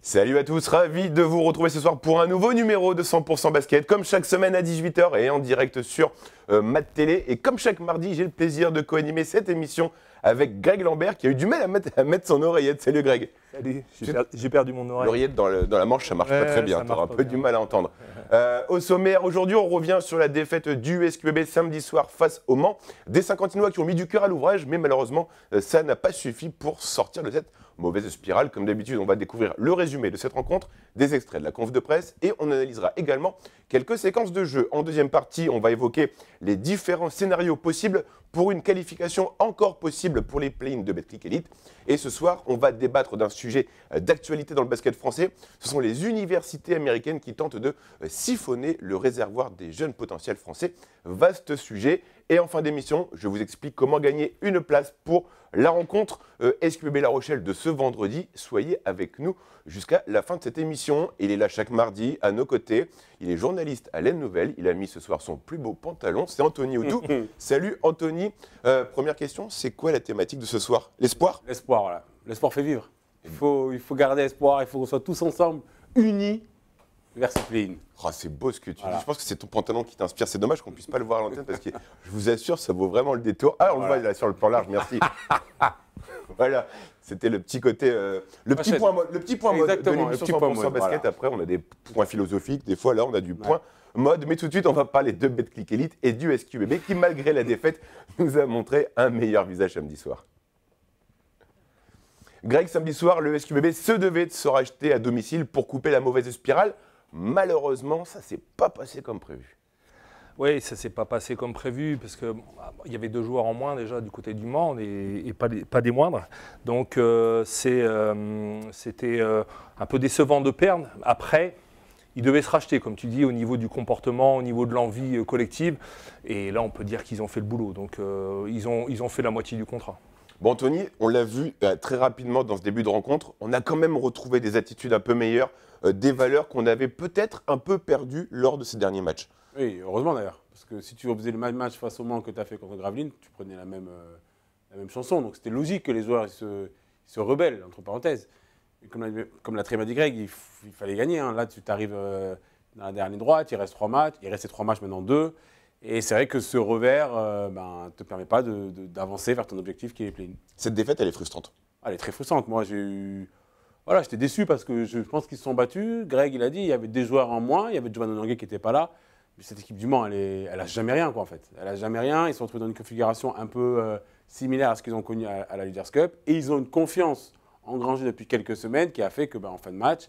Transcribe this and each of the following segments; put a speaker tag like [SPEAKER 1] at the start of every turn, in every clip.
[SPEAKER 1] Salut à tous, ravi de vous retrouver ce soir pour un nouveau numéro de 100% basket, comme chaque semaine à 18 h et en direct sur Mat Télé. Et comme chaque mardi, j'ai le plaisir de co-animer cette émission avec Greg Lambert qui a eu du mal à mettre son oreillette. Salut Greg.
[SPEAKER 2] Salut, j'ai perdu mon oreille.
[SPEAKER 1] L'oreillette dans la manche, ça marche pas très bien, tu auras un peu du mal à entendre. Au sommaire, aujourd'hui, on revient sur la défaite du USQBB samedi soir face au Mans. Des Saint-Quentinois qui ont mis du cœur à l'ouvrage, mais malheureusement, ça n'a pas suffi pour sortir de cette mauvaise spirale. Comme d'habitude, on va découvrir le résumé de cette rencontre, des extraits de la conf de presse et on analysera également quelques séquences de jeu. En deuxième partie, on va évoquer les différents scénarios possibles pour une qualification encore possible pour les play-ins de Betclic Elite. Et ce soir, on va débattre d'un sujet d'actualité dans le basket français. Ce sont les universités américaines qui tentent de siphonner le réservoir des jeunes potentiels français. Vaste sujet. Et en fin d'émission, je vous explique comment gagner une place pour la rencontre SQBB La Rochelle de ce vendredi. Soyez avec nous jusqu'à la fin de cette émission. Il est là chaque mardi à nos côtés. Il est journaliste à l'Aile Nouvelle. Il a mis ce soir son plus beau pantalon. C'est Anthony Outou. Salut Anthony. Première question, c'est quoi la thématique de ce soir? L'espoir?
[SPEAKER 3] L'espoir, voilà. L'espoir fait vivre. Il faut garder espoir. Il faut qu'on soit tous ensemble, unis vers ce play-in.
[SPEAKER 1] Oh, c'est beau ce que tu dis. Je pense que c'est ton pantalon qui t'inspire. C'est dommage qu'on ne puisse pas le voir à l'antenne parce que je vous assure, ça vaut vraiment le détour. Ah, on le voit là sur le plan large, merci. Voilà, c'était le petit côté, le petit point mode de l'émission 100% basket. Voilà. Après, on a des points philosophiques. Des fois, là, on a du point mode. Mais tout de suite, on va parler de Betclic Elite et du SQBB qui, malgré la défaite, nous a montré un meilleur visage samedi soir. Greg, samedi soir, le SQBB se devait de se racheter à domicile pour couper la mauvaise spirale. Malheureusement, ça ne s'est pas passé comme prévu.
[SPEAKER 2] Oui, ça ne s'est pas passé comme prévu parce qu'il y avait 2 joueurs en moins déjà du côté du Mans et pas des moindres. Donc c'était un peu décevant de perdre. Après, ils devaient se racheter, comme tu dis, au niveau du comportement, au niveau de l'envie collective. Et là, on peut dire qu'ils ont fait le boulot. Donc ils ont fait la moitié du contrat.
[SPEAKER 1] Bon, Anthony, on l'a vu très rapidement dans ce début de rencontre. On a quand même retrouvé des attitudes un peu meilleures, des valeurs qu'on avait peut-être un peu perdues lors de ces derniers matchs.
[SPEAKER 3] Oui, heureusement d'ailleurs. Parce que si tu faisais le même match face au Mans que tu as fait contre Gravelines, tu prenais la même chanson. Donc c'était logique que les joueurs se rebellent, entre parenthèses. Et comme l'a très bien dit Greg, il fallait gagner. Hein. Là, tu arrives dans la dernière droite, il reste 3 matchs. Il restait 3 matchs, maintenant 2. Et c'est vrai que ce revers ne te permet pas d'avancer vers ton objectif qui est play-in.
[SPEAKER 1] Cette défaite, elle est frustrante.
[SPEAKER 3] Elle est très frustrante. Moi, j'étais déçu parce que je pense qu'ils se sont battus. Greg, il a dit, il y avait des joueurs en moins. Il y avait Giovanni Onangue qui n'était pas là. Mais cette équipe du Mans, elle n'a jamais rien, quoi, en fait. Elle n'a jamais rien. Ils se sont retrouvés dans une configuration un peu similaire à ce qu'ils ont connu à la Leaders Cup. Et ils ont une confiance engrangée depuis quelques semaines qui a fait que, en fin de match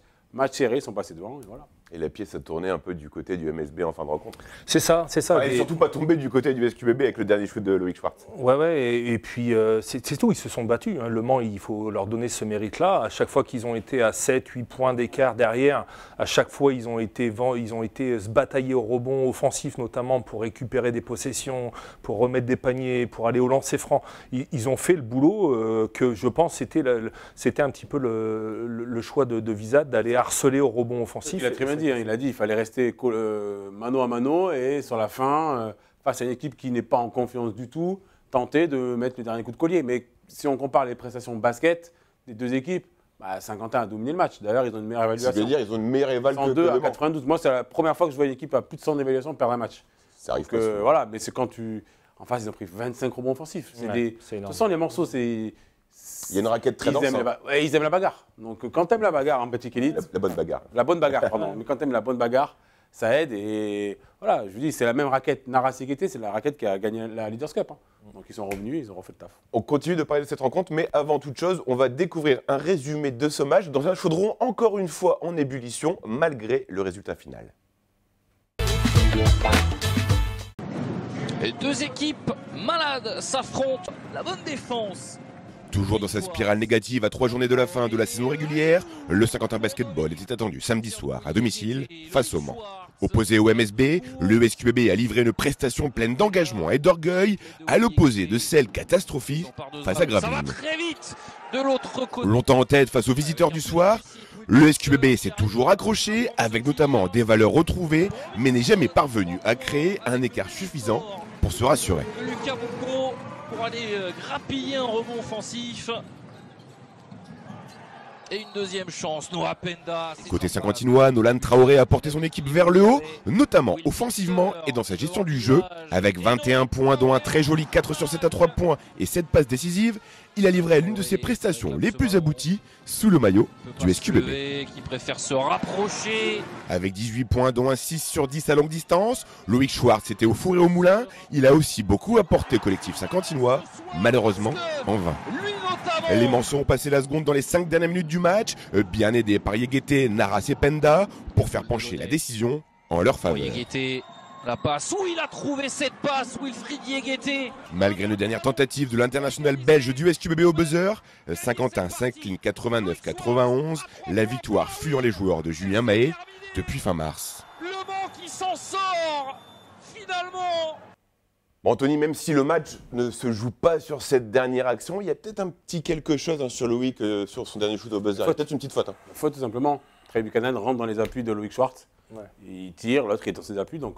[SPEAKER 3] serré, ils sont passés devant. Et voilà.
[SPEAKER 1] Et la pièce a tourné un peu du côté du MSB en fin de rencontre.
[SPEAKER 2] C'est ça.
[SPEAKER 1] Et surtout pas tomber du côté du SQBB avec le dernier shoot de Loïc Schwartz.
[SPEAKER 2] Ouais, et puis c'est tout, ils se sont battus. Hein. Le Mans, il faut leur donner ce mérite-là. À chaque fois qu'ils ont été à 7-8 points d'écart derrière, à chaque fois ils ont été se batailler au rebond offensif notamment pour récupérer des possessions, pour remettre des paniers, pour aller au lancer franc. Ils ont fait le boulot que je pense c'était un petit peu le choix de Visad d'aller harceler au rebond offensif.
[SPEAKER 3] Il a très bien dit, il a dit qu'il fallait rester mano à mano et sur la fin, face à une équipe qui n'est pas en confiance du tout, tenter de mettre le dernier coup de collier. Mais si on compare les prestations basket des 2 équipes, Saint-Quentin a dominé le match. D'ailleurs, ils ont une meilleure évaluation.
[SPEAKER 1] C'est-à-dire ils ont une meilleure évaluation que
[SPEAKER 3] 102 à 92. Moi, c'est la première fois que je vois une équipe à plus de 100 d'évaluation perdre un match.
[SPEAKER 1] Ça arrive
[SPEAKER 3] Donc, voilà, mais c'est quand en face, ils ont pris 25 rebonds offensifs. De toute façon, les morceaux, c'est...
[SPEAKER 1] Il y a une raquette très dense.
[SPEAKER 3] Ils aiment la bagarre. Donc quand tu aimes la bagarre en Betclic Elite…
[SPEAKER 1] La bonne bagarre.
[SPEAKER 3] La bonne bagarre, pardon. Mais quand tu aimes la bonne bagarre, ça aide. Et voilà, je vous dis, c'est la même raquette Nara-Séguété, c'est la raquette qui a gagné la Leaders Cup. Hein. Donc ils sont revenus, ils ont refait le taf.
[SPEAKER 1] On continue de parler de cette rencontre, mais avant toute chose, on va découvrir un résumé de ce match dans un chaudron encore une fois en ébullition, malgré le résultat final.
[SPEAKER 4] Les 2 équipes malades s'affrontent. La bonne défense.
[SPEAKER 1] Toujours dans sa spirale négative à 3 journées de la fin de la saison régulière, le Saint-Quentin Basketball était attendu samedi soir à domicile face au Mans. Opposé au MSB, le SQBB a livré une prestation pleine d'engagement et d'orgueil, à l'opposé de celle catastrophique face à Gravelines. Longtemps en tête face aux visiteurs du soir, le SQBB s'est toujours accroché avec notamment des valeurs retrouvées, mais n'est jamais parvenu à créer un écart suffisant pour se rassurer.
[SPEAKER 4] Lucas Boucaud pour aller grappiller un rebond offensif. Et une deuxième chance, Noah Penda.
[SPEAKER 1] Côté Saint-Quentinois, Nolan Traoré a porté son équipe vers le haut, notamment offensivement et dans sa gestion du jeu. Avec 21 points, dont un très joli 4 sur 7 à 3 points et 7 passes décisives, il a livré l'une de ses prestations les plus abouties sous le maillot du SQBB.
[SPEAKER 4] Qui préfère se rapprocher.
[SPEAKER 1] Avec 18 points, dont un 6 sur 10 à longue distance, Loïc Schwartz était au four et au moulin. Il a aussi beaucoup apporté au collectif Saint-Quentinois, malheureusement en vain. Les Manceaux ont passé la seconde dans les 5 dernières minutes du match, bien aidés par Yéguété, Naras et Penda, pour faire pencher la décision en leur faveur.
[SPEAKER 4] Yéguété, la passe, où il a trouvé cette passe, Wilfried Yéguété.
[SPEAKER 1] Malgré une dernière tentative de l'international belge du SQBB au buzzer, Saint-Quentin s'incline 89-91, la victoire fuyant les joueurs de Julien Mahé depuis fin mars.
[SPEAKER 4] Le Mans qui s'en sort, finalement.
[SPEAKER 1] Bon, Anthony, même si le match ne se joue pas sur cette dernière action, il y a peut-être un petit quelque chose sur Loïc, sur son dernier shoot au buzzer. Il y a peut-être une petite faute.
[SPEAKER 3] Faute tout simplement. Trey Buchanan rentre dans les appuis de Loïc Schwartz. Ouais. Il tire, l'autre est dans ses appuis. Donc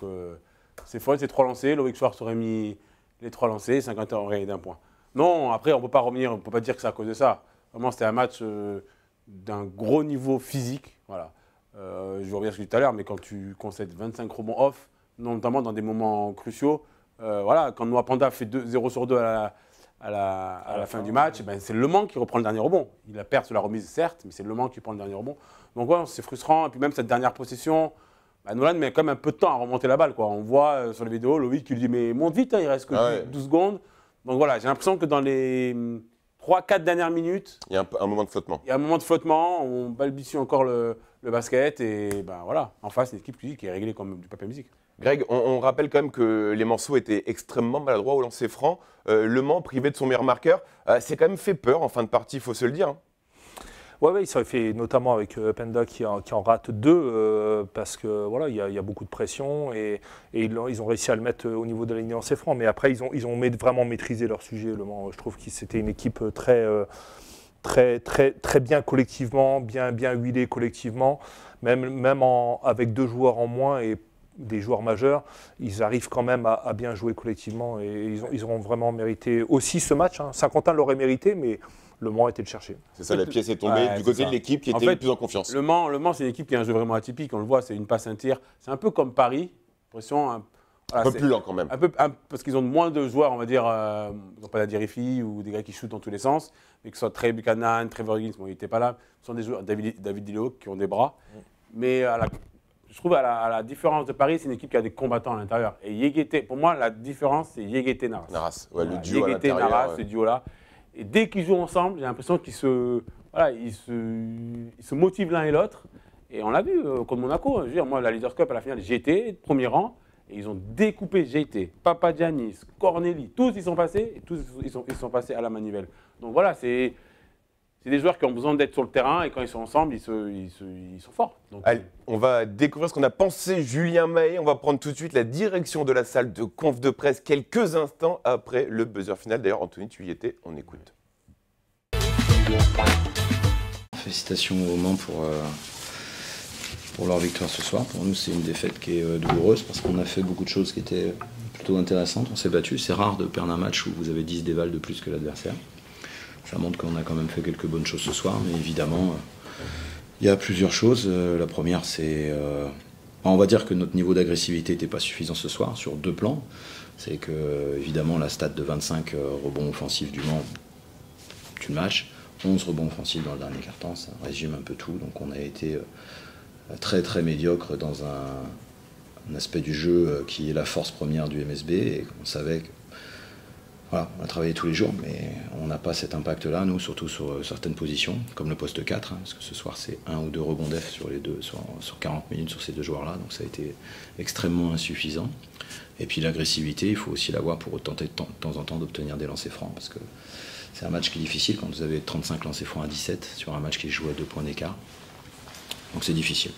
[SPEAKER 3] c'est faute, c'est 3 lancés. Loïc Schwartz aurait mis les 3 lancés, 50 aurait gagné d'un point. Non, après on ne peut pas revenir, on ne peut pas dire que c'est à cause de ça. Vraiment, c'était un match d'un gros niveau physique. Voilà. Je vous reviens sur ce que je disais tout à l'heure, mais quand tu concèdes 25 rebonds off, notamment dans des moments cruciaux, voilà, quand Noah Penda fait 0 sur 2 à la fin du match, ben c'est Le Mans qui reprend le dernier rebond. Il a perdu sur la remise, certes, mais c'est Le Mans qui prend le dernier rebond. Donc ouais, c'est frustrant. Et puis même cette dernière possession, ben Nolan met quand même un peu de temps à remonter la balle, quoi. On voit sur les vidéos, Loïc qui lui dit mais monte vite, hein, il reste que 12 secondes. Donc voilà, j'ai l'impression que dans les 3-4 dernières minutes,
[SPEAKER 1] il y a un moment de flottement.
[SPEAKER 3] Il y a un moment de flottement, on balbutie encore le basket et ben voilà, en face, une équipe qui est réglée comme du papier musique.
[SPEAKER 1] Greg, on rappelle quand même que les Manceaux étaient extrêmement maladroits au lancer franc. Le Mans, privé de son meilleur marqueur, c'est quand même fait peur en fin de partie, il faut se le dire. Hein.
[SPEAKER 2] Ouais, ça fait notamment avec Penda qui en rate 2 parce que voilà, il y a beaucoup de pression et ils ont réussi à le mettre au niveau de la ligne de lancer franc. Mais après, ils ont vraiment maîtrisé leur sujet. Le Mans, je trouve que c'était une équipe très bien collectivement, bien huilée collectivement, même avec 2 joueurs en moins et des joueurs majeurs, ils arrivent quand même à bien jouer collectivement et ils auront vraiment mérité aussi ce match. Hein. Saint-Quentin l'aurait mérité, mais Le Mans était le chercher.
[SPEAKER 1] C'est ça, la pièce est tombée du côté de l'équipe qui était le plus en confiance.
[SPEAKER 3] Le Mans, c'est une équipe qui a un jeu vraiment atypique. On le voit, c'est une passe, un tir. C'est un peu comme Paris. Pression,
[SPEAKER 1] un peu plus lent quand même.
[SPEAKER 3] Parce qu'ils ont moins de joueurs, on va dire, ils n'ont pas la Dirifi ou des gars qui shootent dans tous les sens. Mais que ce soit Trey Buchanan, Trevor Higgins, bon, il n'était pas là. Ce sont des joueurs, David Dileo, qui ont des bras. Mais je trouve à la différence de Paris, c'est une équipe qui a des combattants à l'intérieur. Et Yéguété, pour moi, la différence, c'est Yéguété-Naras.
[SPEAKER 1] Naras, ouais, le duo
[SPEAKER 3] Yéguété-Naras, ce duo-là. Et dès qu'ils jouent ensemble, j'ai l'impression qu'ils se motivent l'un et l'autre. Et on l'a vu contre Monaco. Je veux dire, moi, la Leaders Cup, à la finale, j'étais premier rang. Et ils ont découpé GT, Papagiannis, Corneli. Tous ils sont passés. Et tous ils sont passés à la manivelle. Donc voilà, c'est des joueurs qui ont besoin d'être sur le terrain. Et quand ils sont ensemble, ils sont forts. Donc,
[SPEAKER 1] allez, on va découvrir ce qu'on a pensé Julien Mahé. On va prendre tout de suite la direction de la salle de conf de presse quelques instants après le buzzer final. D'ailleurs, Anthony, tu y étais, on écoute.
[SPEAKER 5] Félicitations au Mans pour leur victoire ce soir. Pour nous, c'est une défaite qui est douloureuse parce qu'on a fait beaucoup de choses qui étaient plutôt intéressantes. On s'est battu. C'est rare de perdre un match où vous avez 10 dévals de plus que l'adversaire. Ça montre qu'on a quand même fait quelques bonnes choses ce soir, mais évidemment, il y a plusieurs choses. La première, c'est... on va dire que notre niveau d'agressivité n'était pas suffisant ce soir, sur 2 plans. C'est que, évidemment, la stat de 25 rebonds offensifs du Mans, tu le matches. 11 rebonds offensifs dans le dernier quart-temps, ça résume un peu tout. Donc on a été très très médiocre dans un aspect du jeu qui est la force première du MSB. Et on savait que... Voilà, on a travaillé tous les jours, mais on n'a pas cet impact-là, nous, surtout sur certaines positions, comme le poste 4, hein, parce que ce soir, c'est 1 ou 2 rebonds def sur les deux, sur 40 minutes sur ces 2 joueurs-là, donc ça a été extrêmement insuffisant. Et puis l'agressivité, il faut aussi l'avoir pour tenter de temps en temps d'obtenir des lancers francs, parce que c'est un match qui est difficile quand vous avez 35 lancers francs à 17 sur un match qui est joué à 2 points d'écart. Donc c'est difficile.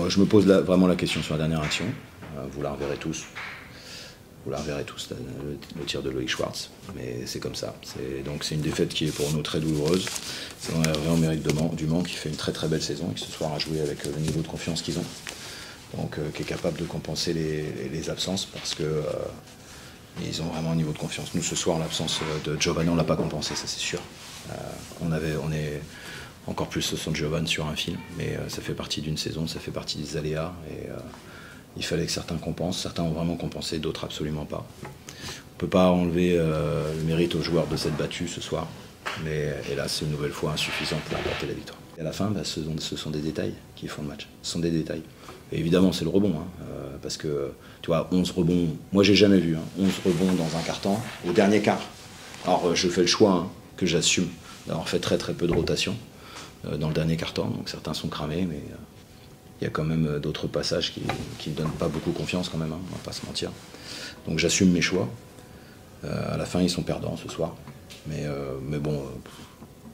[SPEAKER 5] Je me pose vraiment la question sur la dernière action, vous la reverrez tous. Vous la reverrez tous, le tir de Loïc Schwartz, mais c'est comme ça. Donc c'est une défaite qui est pour nous très douloureuse. C'est un vrai mérite du Mans qui fait une très très belle saison et qui ce soir a joué avec le niveau de confiance qu'ils ont. Donc qui est capable de compenser les absences parce que ils ont vraiment un niveau de confiance. Nous ce soir l'absence de Giovanni on l'a pas compensé, ça c'est sûr. encore plus San Giovanni sur un film. Mais ça fait partie d'une saison, ça fait partie des aléas. Et il fallait que certains compensent. Certains ont vraiment compensé, d'autres absolument pas. On ne peut pas enlever le mérite aux joueurs de s'être battus ce soir. Mais hélas, c'est une nouvelle fois insuffisant pour remporter la victoire. Et à la fin, ce sont des détails qui font le match. Ce sont des détails. Et évidemment, c'est le rebond. Parce que, tu vois, 11 rebonds, moi j'ai jamais vu 11 rebonds dans un quart-temps au dernier quart. Alors, je fais le choix que j'assume d'avoir fait très très peu de rotation dans le dernier quart-temps. Donc certains sont cramés, mais il y a quand même d'autres passages qui ne donnent pas beaucoup confiance quand même, on va pas se mentir. Donc j'assume mes choix. À la fin, ils sont perdants ce soir. Mais bon,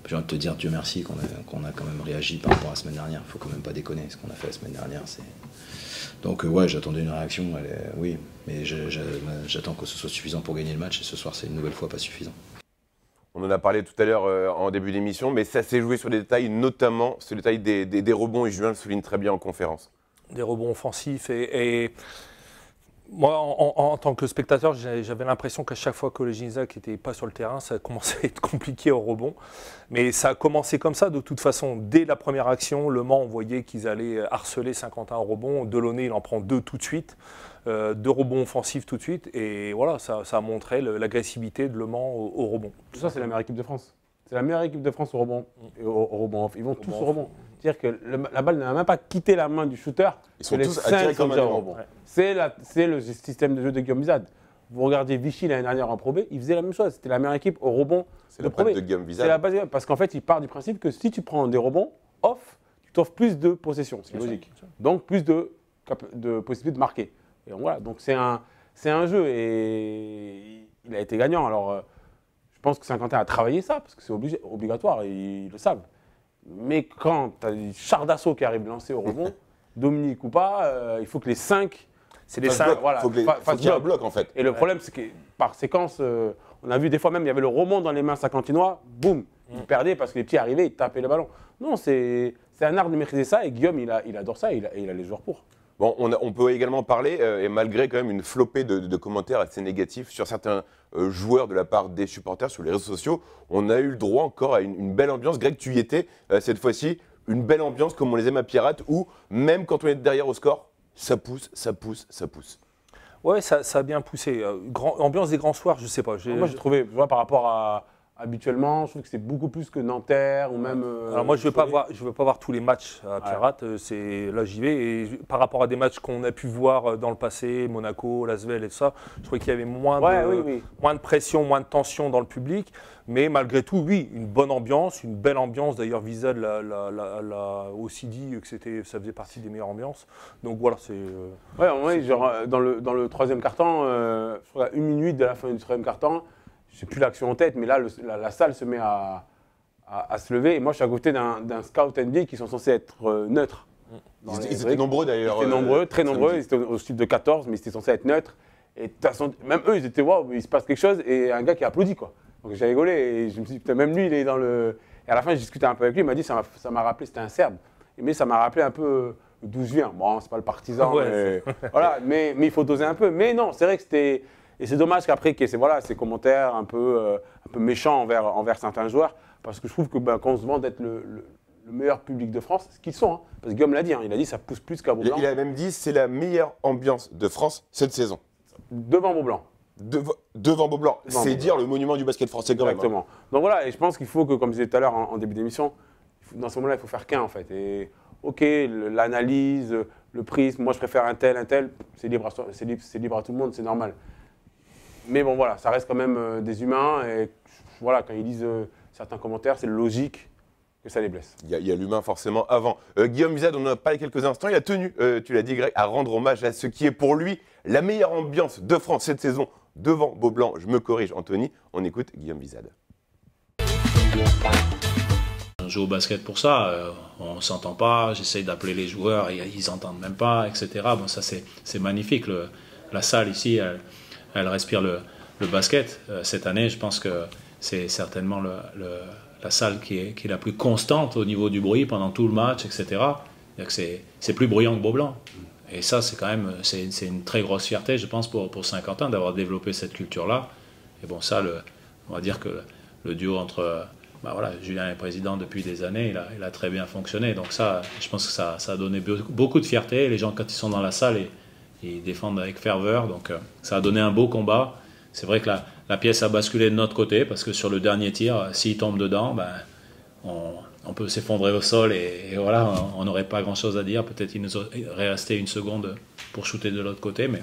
[SPEAKER 5] j'ai envie de te dire Dieu merci qu'on a quand même réagi par rapport à la semaine dernière. Il ne faut quand même pas déconner. Ce qu'on a fait la semaine dernière, c'est... Donc ouais, j'attendais une réaction, oui, mais j'attends que ce soit suffisant pour gagner le match. Et ce soir, c'est une nouvelle fois pas suffisant.
[SPEAKER 1] On en a parlé tout à l'heure en début d'émission, mais ça s'est joué sur des détails, notamment sur le détail des rebonds, et Julien le souligne très bien en conférence. Des
[SPEAKER 2] rebonds offensifs et moi, en tant que spectateur, j'avais l'impression qu'à chaque fois que le Ginzac n'était pas sur le terrain, ça commençait à être compliqué au rebond. Mais ça a commencé comme ça, de toute façon. Dès la première action, Le Mans, on voyait qu'ils allaient harceler Saint-Quentin au rebond. Delaunay, il en prend 2 tout de suite. 2 rebonds offensifs tout de suite. Et voilà, ça a montré l'agressivité de Le Mans au rebond.
[SPEAKER 3] Tout ça, c'est la meilleure équipe de France. C'est la meilleure équipe de France au rebond. Et au rebond off. Ils vont tous au rebond. C'est-à-dire que la balle n'a même pas quitté la main du shooter.
[SPEAKER 1] Ils sont tous attirés comme un rebond.
[SPEAKER 3] Ouais. C'est le système de jeu de Guillaume Wizard. Vous regardez Vichy l'année dernière en Pro B, il faisait la même chose. C'était la meilleure équipe au rebond.
[SPEAKER 1] C'est la patte de Guillaume Wizard.
[SPEAKER 3] C'est la base, parce qu'en fait, il part du principe que si tu prends des rebonds off, tu t'offres plus de possession. C'est logique. Donc plus de possibilités de marquer. Et donc, voilà. Donc c'est un jeu et il a été gagnant. Alors je pense que Saint-Quentin a travaillé ça parce que c'est obligatoire et ils le savent. Mais quand tu as des chars d'assaut qui arrivent lancer au rebond, Dominique ou pas, il faut que les 5.
[SPEAKER 1] C'est les 5, voilà. Il faut qu'il y ait un bloc en fait.
[SPEAKER 3] Et le problème, c'est que par séquence, on a vu des fois même, il y avait le rebond dans les mains saint-quentinois, boum, ils perdaient parce que les petits arrivaient, ils tapaient le ballon. Non, c'est un art de maîtriser ça et Guillaume, il adore ça et il a les joueurs pour.
[SPEAKER 1] Bon, on peut également parler, et malgré quand même une flopée de commentaires assez négatifs sur certains joueurs de la part des supporters sur les réseaux sociaux, on a eu le droit encore à une belle ambiance. Greg, tu y étais cette fois-ci, une belle ambiance comme on les aime à Pirates, où même quand on est derrière au score, ça pousse, ça pousse, ça pousse.
[SPEAKER 2] Ouais, ça a bien poussé. Ambiance des grands soirs, je sais pas.
[SPEAKER 3] Moi, j'ai trouvé, tu vois, par rapport à habituellement, je trouve que c'est beaucoup plus que Nanterre ou même.
[SPEAKER 2] Alors moi, je veux pas voir tous les matchs à Pirates. Ouais. Là, j'y vais. Et par rapport à des matchs qu'on a pu voir dans le passé, Monaco, Lasvel et tout ça, je trouvais qu'il y avait moins de pression, moins de tension dans le public. Mais malgré tout, oui, une bonne ambiance, une belle ambiance. D'ailleurs, Vizad l'a aussi dit que ça faisait partie des meilleures ambiances. Donc voilà, c'est.
[SPEAKER 3] Ouais, genre dans le troisième quart-temps, je crois à 1 minute de la fin du troisième quart-temps. Je n'ai plus l'action en tête, mais là, la salle se met à se lever. Et moi, je suis à côté d'un scout NBA qui sont censés être neutres.
[SPEAKER 1] Ils étaient nombreux d'ailleurs.
[SPEAKER 3] Ils étaient nombreux, très nombreux. Ils étaient au chiffre de 14, mais ils étaient censés être neutres. Et même eux, ils étaient waouh, il se passe quelque chose. Et un gars qui applaudit, quoi. Donc j'ai rigolé et je me suis dit, putain, même lui, il est dans le. Et à la fin, j'ai discuté un peu avec lui. Il m'a dit, ça m'a rappelé, c'était un Serbe. Mais ça m'a rappelé un peu d'où je viens. Bon, c'est pas le partisan, mais, voilà, mais il faut doser un peu. Mais non, c'est vrai que c'était. Et c'est dommage qu'après, ces commentaires un peu méchants envers certains joueurs, parce que je trouve que quand on se demande d'être le meilleur public de France, ce qu'ils sont, hein, parce que Guillaume l'a dit, il a dit ça pousse plus qu'à Beaublanc.
[SPEAKER 1] Il a même dit c'est la meilleure ambiance de France cette saison.
[SPEAKER 3] Devant Beaublanc.
[SPEAKER 1] Devant Beaublanc, c'est dire le monument du basket français quand même.
[SPEAKER 3] Exactement. Donc voilà, et je pense qu'il faut que, comme je disais tout à l'heure en début d'émission, dans ce moment-là, il faut faire qu'un en fait. Et ok, l'analyse, le prisme, moi je préfère un tel, c'est libre à tout le monde, c'est normal. Mais bon, voilà, ça reste quand même des humains. Et voilà, quand ils disent certains commentaires, c'est logique que ça les blesse.
[SPEAKER 1] Il y a l'humain forcément avant. Guillaume Wizard, on en a parlé quelques instants. Il a tenu, tu l'as dit Greg, à rendre hommage à ce qui est pour lui la meilleure ambiance de France cette saison devant Beaublanc. Je me corrige, Anthony. On écoute Guillaume Wizard.
[SPEAKER 5] On joue au basket pour ça. On ne s'entend pas. J'essaye d'appeler les joueurs. Ils n'entendent même pas, etc. Bon, ça, c'est magnifique. La salle ici, elle respire le basket. Cette année, je pense que c'est certainement la salle qui est la plus constante au niveau du bruit pendant tout le match, etc. C'est plus bruyant que Beaublanc. Et ça, c'est quand même c'est une très grosse fierté, je pense, pour Saint-Quentin d'avoir développé cette culture-là. Et bon, ça, on va dire que le duo entre
[SPEAKER 6] bah voilà, Julien est président depuis des années, il a très bien fonctionné. Donc ça, je pense que ça a donné beaucoup de fierté. Les gens, quand ils sont dans la salle, ils défendent avec ferveur. Donc ça a donné un beau combat. C'est vrai que la pièce a basculé de notre côté, parce que sur le dernier tir, s'il tombe dedans, ben, on peut s'effondrer au sol et voilà, on n'aurait pas grand-chose à dire. Peut-être qu'il nous aurait resté une seconde pour shooter de l'autre côté, mais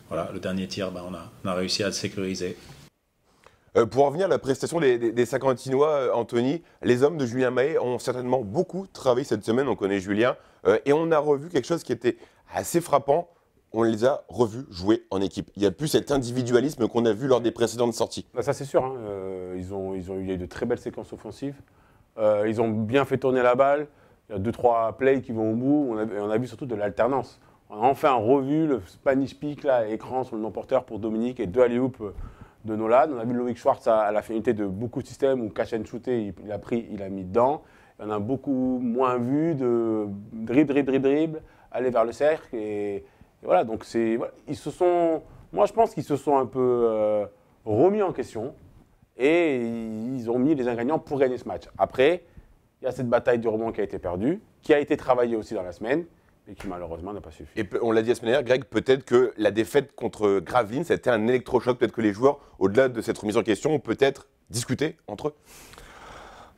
[SPEAKER 6] voilà, le dernier tir, ben, on a réussi à le sécuriser.
[SPEAKER 1] Pour en revenir à la prestation des Saint-Quentinois, Anthony, les hommes de Julien Mahé ont certainement beaucoup travaillé cette semaine, on connaît Julien, et on a revu quelque chose qui était assez frappant, on les a revus jouer en équipe. Il n'y a plus cet individualisme qu'on a vu lors des précédentes sorties.
[SPEAKER 3] Bah ça c'est sûr, hein. Il y a eu de très belles séquences offensives, ils ont bien fait tourner la balle, il y a 2-3 plays qui vont au bout, on a vu surtout de l'alternance. On a enfin revu le Spanish Peak là, à l'écran sur le non-porteur pour Dominique et 2 alley-oops de Nolan. On a vu Loïc Schwartz à la finalité de beaucoup de systèmes où catch and shooter, il a mis dedans. On a beaucoup moins vu de dribble, aller vers le cercle. Et voilà, donc voilà, moi je pense qu'ils se sont un peu remis en question et ils ont mis les ingrédients pour gagner ce match. Après, il y a cette bataille du rebond qui a été perdue, qui a été travaillée aussi dans la semaine, et qui malheureusement n'a pas suffi.
[SPEAKER 1] Et on l'a dit la semaine dernière, Greg, peut-être que la défaite contre Gravelines, c'était un électrochoc. Peut-être que les joueurs, au-delà de cette remise en question, ont peut-être discuté entre eux.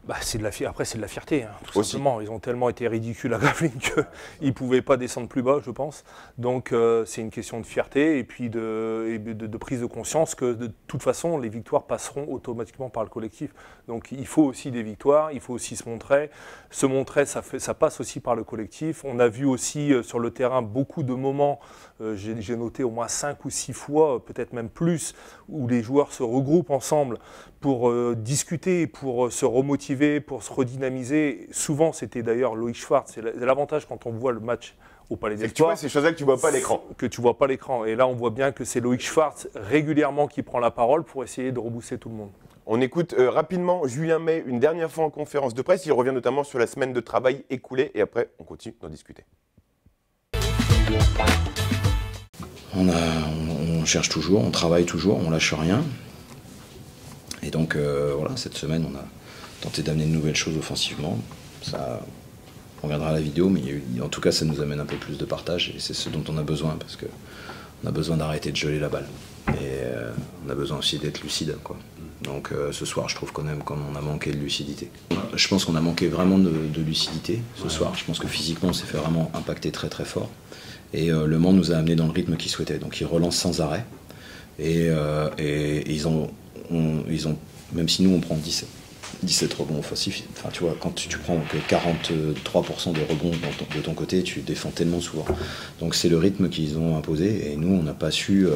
[SPEAKER 2] Bah, après, c'est de la fierté, hein, tout simplement. Ils ont tellement été ridicules à Gravelines qu'ils ne pouvaient pas descendre plus bas, je pense. Donc, c'est une question de fierté et puis de prise de conscience que, de toute façon, les victoires passeront automatiquement par le collectif. Donc, il faut aussi des victoires, il faut aussi se montrer. Se montrer, ça passe aussi par le collectif. On a vu aussi sur le terrain beaucoup de moments, j'ai noté au moins 5 ou 6 fois, peut-être même plus, où les joueurs se regroupent ensemble pour discuter, pour se remotiver, pour se redynamiser. Souvent, c'était d'ailleurs Loïc Schwartz. C'est l'avantage quand on voit le match au Palais des Sports.
[SPEAKER 1] C'est ces choses-là que tu ne vois pas à l'écran.
[SPEAKER 2] Que tu ne vois pas à l'écran. Et là, on voit bien que c'est Loïc Schwartz régulièrement qui prend la parole pour essayer de rebooster tout le monde.
[SPEAKER 1] On écoute rapidement Julien Mahé une dernière fois en conférence de presse. Il revient notamment sur la semaine de travail écoulée. Et après, on continue d'en discuter.
[SPEAKER 5] On cherche toujours, on travaille toujours, on lâche rien. Et donc voilà, cette semaine, on a tenté d'amener de nouvelles choses offensivement. Ça, on regardera la vidéo, mais en tout cas, ça nous amène un peu plus de partage. Et c'est ce dont on a besoin, parce qu'on a besoin d'arrêter de geler la balle. Et on a besoin aussi d'être lucide, quoi. Donc ce soir, je trouve qu'on a manqué de lucidité. Je pense qu'on a manqué vraiment de lucidité ce soir. Je pense que physiquement, on s'est fait vraiment impacter très très fort. Et Le Mans nous a amené dans le rythme qu'ils souhaitaient. Donc ils relancent sans arrêt. Et ils ont, même si nous on prend 17 rebonds offensifs, enfin tu vois, quand tu prends que 43% de rebonds de ton côté, tu défends tellement souvent. Donc c'est le rythme qu'ils ont imposé et nous on n'a pas su.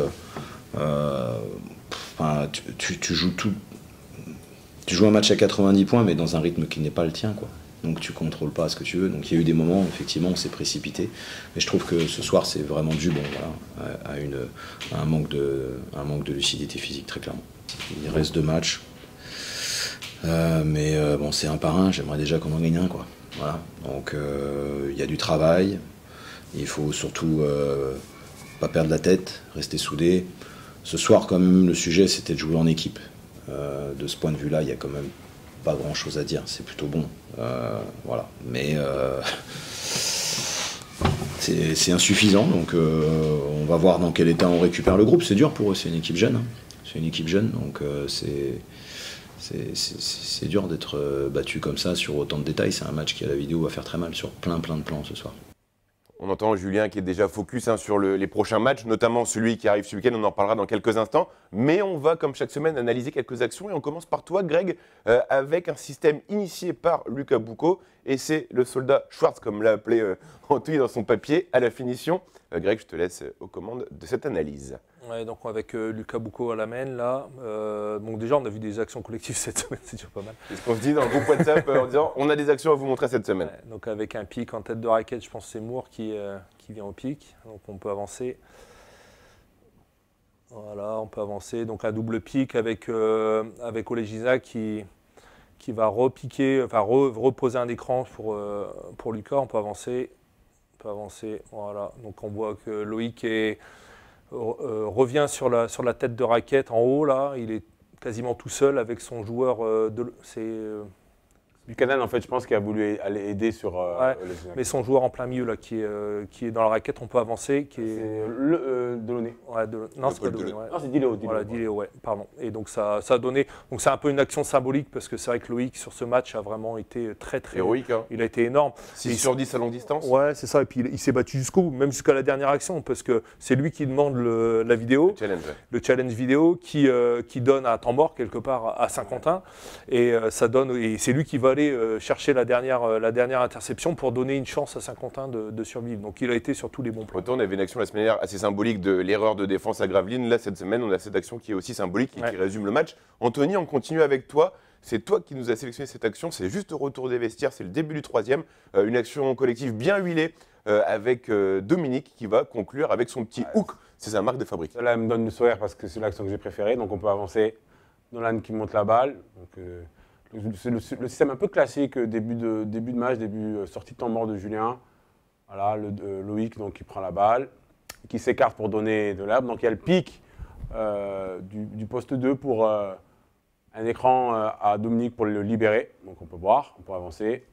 [SPEAKER 5] Tu joues un match à 90 points mais dans un rythme qui n'est pas le tien, quoi. Donc tu contrôles pas ce que tu veux. Donc il y a eu des moments où effectivement on s'est précipité. Mais je trouve que ce soir c'est vraiment dû à un manque de lucidité physique, très clairement. Il reste 2 matchs. Mais bon, c'est un par un, j'aimerais déjà qu'on en gagne un, quoi. Voilà. Donc il y a du travail. Il faut surtout pas perdre la tête, rester soudé. Ce soir quand même le sujet c'était de jouer en équipe. De ce point de vue-là, il y a quand même pas grand chose à dire, c'est plutôt bon. Voilà. Mais c'est insuffisant, donc on va voir dans quel état on récupère le groupe. C'est dur pour eux, c'est une équipe jeune. C'est une équipe jeune, donc c'est dur d'être battu comme ça sur autant de détails. C'est un match qui à la vidéo va faire très mal sur plein de plans ce soir.
[SPEAKER 1] On entend Julien qui est déjà focus sur les prochains matchs, notamment celui qui arrive ce week-end, on en reparlera dans quelques instants. Mais on va, comme chaque semaine, analyser quelques actions. Et on commence par toi, Greg, avec un système initié par Lucas Boucaud. Et c'est le soldat Schwartz, comme l'a appelé Anthony dans son papier, à la finition. Greg, je te laisse aux commandes de cette analyse.
[SPEAKER 2] Ouais, donc avec Lucas Boucaud à la main, là, bon, déjà on a vu des actions collectives cette semaine, c'est déjà pas mal.
[SPEAKER 1] C'est ce qu'on se dit dans le groupe WhatsApp en disant on a des actions à vous montrer cette semaine.
[SPEAKER 2] Ouais, donc avec un pic en tête de raquette, je pense que c'est Moore qui vient au pic, donc on peut avancer. Voilà, on peut avancer. Donc un double pic avec Olegiza qui va repiquer, enfin reposer un écran pour Lucas, on peut avancer. Voilà. Donc on voit que Loïc revient sur la tête de raquette en haut, là, il est quasiment tout seul avec son joueur
[SPEAKER 3] Buchanan, en fait, je pense qu'il a voulu aller aider sur
[SPEAKER 2] mais son joueur en plein milieu là, qui est dans la raquette, on peut avancer.
[SPEAKER 3] C'est Delaunay.
[SPEAKER 2] Ouais, non, c'est pas Delaunay.
[SPEAKER 3] Non, c'est Diléo.
[SPEAKER 2] Voilà, Diléo, ouais, pardon. Et donc ça a donné. Donc c'est un peu une action symbolique parce que c'est vrai que Loïc sur ce match a vraiment été très
[SPEAKER 1] héroïque. Hein.
[SPEAKER 2] Il a été énorme.
[SPEAKER 1] 6 sur 10 à longue distance.
[SPEAKER 2] Ouais, c'est ça. Et puis il s'est battu jusqu'au bout, même jusqu'à la dernière action, parce que c'est lui qui demande la vidéo, le challenge vidéo, qui donne un temps mort quelque part à Saint-Quentin, et ça donne. Et c'est lui qui va aller chercher la dernière interception pour donner une chance à Saint-Quentin de survivre. Donc il a été sur tous les bons plans.
[SPEAKER 1] On avait une action la semaine dernière assez symbolique de l'erreur de défense à Gravelines. Là, cette semaine, on a cette action qui est aussi symbolique et qui résume le match. Anthony, on continue avec toi. C'est toi qui nous as sélectionné cette action. C'est juste au retour des vestiaires. C'est le début du 3e. Une action collective bien huilée avec Dominique qui va conclure avec son petit hook. C'est sa marque de fabrique.
[SPEAKER 3] Ça, là, elle me donne le sourire parce que c'est l'action que j'ai préférée. Donc on peut avancer. Nolan qui monte la balle. Donc, c'est le système un peu classique, début de match, sortie de temps mort de Julien. Voilà, Loïc donc, qui prend la balle, qui s'écarte pour donner de l'herbe. Donc il y a le pic du poste 2 pour un écran à Dominique pour le libérer. Donc on peut voir, on peut avancer.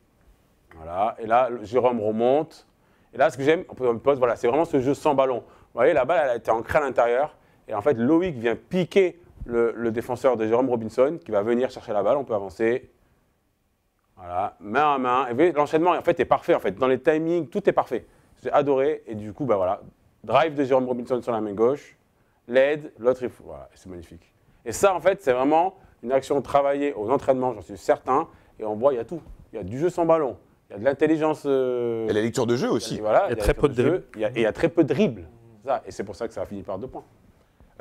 [SPEAKER 3] Voilà. Et là, Jérôme remonte. Et là, ce que j'aime, voilà, c'est vraiment ce jeu sans ballon. Vous voyez, la balle, elle a été ancrée à l'intérieur. Et en fait, Loïc vient piquer le défenseur de Jérôme Robinson qui va venir chercher la balle, on peut avancer. Voilà, main à main. Et l'enchaînement en fait, est parfait. En fait. Dans les timings, tout est parfait. J'ai adoré. Et du coup, bah, voilà. Drive de Jérôme Robinson sur la main gauche. L'aide, l'autre, voilà, c'est magnifique. Et ça, en fait, c'est vraiment une action travaillée aux entraînements, j'en suis certain. Et on voit, il y a tout. Il y a du jeu sans ballon. Il y a de l'intelligence.
[SPEAKER 1] Et la lecture de jeu aussi.
[SPEAKER 3] Voilà,
[SPEAKER 2] il y a très peu de dribble.
[SPEAKER 3] Il y a très peu de dribble. Et c'est pour ça que ça a fini par 2 points.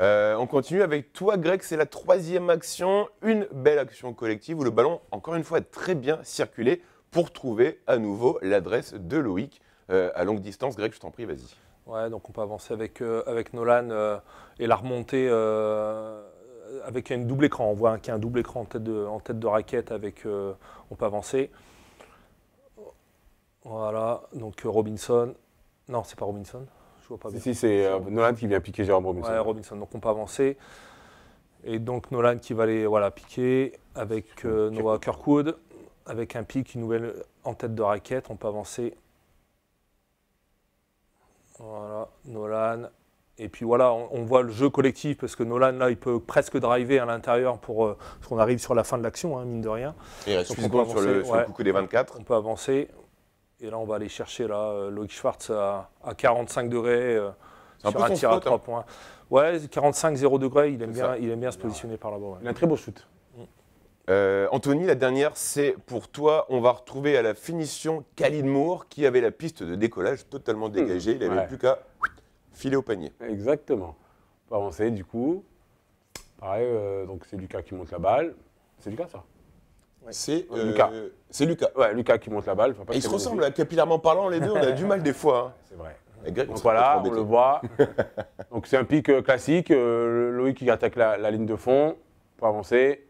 [SPEAKER 1] On continue avec toi, Greg. C'est la 3e action. Une belle action collective où le ballon, encore une fois, a très bien circulé pour trouver à nouveau l'adresse de Loïc à longue distance. Greg, je t'en prie, vas-y.
[SPEAKER 2] Ouais, donc on peut avancer avec Nolan et la remontée avec un double écran. On voit qu'il y a un double écran en tête de raquette. On peut avancer. Voilà, donc Robinson. Non, c'est pas Robinson.
[SPEAKER 3] Si, c'est Nolan qui vient piquer Jérôme Robinson.
[SPEAKER 2] Ouais, Robinson, donc on peut avancer. Et donc Nolan qui va aller piquer avec Noah Kirkwood, avec un pic, une nouvelle en tête de raquette, on peut avancer. Voilà, Nolan. Et puis voilà, on voit le jeu collectif parce que Nolan, là, il peut presque driver à l'intérieur parce qu'on arrive sur la fin de l'action, hein, mine de rien.
[SPEAKER 1] Et il reste 8 secondes sur le coucou des 24.
[SPEAKER 2] On peut avancer. Et là, on va aller chercher Loïc Schwartz à 45 degrés sur un tir à 3 points. Ouais, 45-0 degrés, il aime bien se positionner par là-bas. Ouais.
[SPEAKER 3] Il a un très beau shoot.
[SPEAKER 1] Anthony, la dernière, c'est pour toi. On va retrouver à la finition Khalid Moore qui avait la piste de décollage totalement dégagée. Il n'avait plus qu'à filer au panier.
[SPEAKER 3] Exactement. On peut avancer du coup. Pareil, donc c'est Lucas qui monte la balle. C'est Lucas ça?
[SPEAKER 1] Ouais. C'est Lucas. C'est Lucas.
[SPEAKER 3] Ouais, Lucas qui monte la balle.
[SPEAKER 1] Et ils se ressemblent, capillairement parlant, les deux, on a du mal des fois. Hein.
[SPEAKER 3] C'est vrai.
[SPEAKER 1] Greg,
[SPEAKER 3] donc voilà, on le voit. Donc c'est un pic classique. Loïc qui attaque la ligne de fond pour avancer.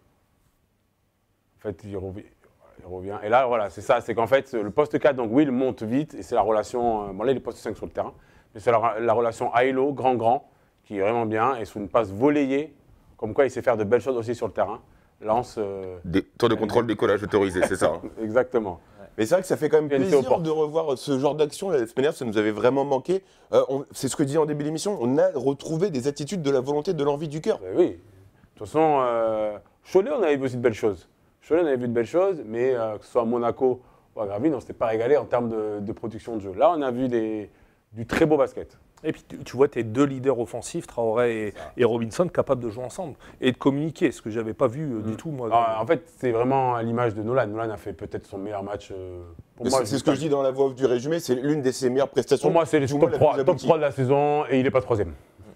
[SPEAKER 3] En fait, il revient. Et là, voilà, c'est ça. C'est qu'en fait, le poste 4, donc Will monte vite. Et c'est la relation. Bon, là, il est poste 5 sur le terrain. Mais c'est la relation Ailo, grand, qui est vraiment bien. Et sous une passe volleyée, comme quoi il sait faire de belles choses aussi sur le terrain. Lance.
[SPEAKER 1] Des tours de contrôle décollage autorisé, c'est ça. Hein.
[SPEAKER 3] Exactement.
[SPEAKER 1] Mais c'est vrai que ça fait quand même plaisir de revoir ce genre d'action. La semaine dernière, ça nous avait vraiment manqué. C'est ce que je disais en début d'émission. On a retrouvé des attitudes de la volonté, de l'envie du cœur.
[SPEAKER 3] Oui. De toute façon, Cholet, on avait vu aussi de belles choses. Mais que ce soit à Monaco ou à Gravelines, on ne s'était pas régalé en termes de production de jeu. Là, on a vu du très beau basket.
[SPEAKER 2] Et puis tu vois tes deux leaders offensifs, Traoré et Robinson, capables de jouer ensemble et de communiquer, ce que je n'avais pas vu du tout moi.
[SPEAKER 3] En fait, c'est vraiment à l'image de Nolan. Nolan a fait peut-être son meilleur match.
[SPEAKER 1] Pour moi, c'est ce que je dis dans la voix off du résumé, c'est l'une de ses meilleures prestations.
[SPEAKER 3] Pour moi, c'est le top 3 de la saison et il n'est pas 3e.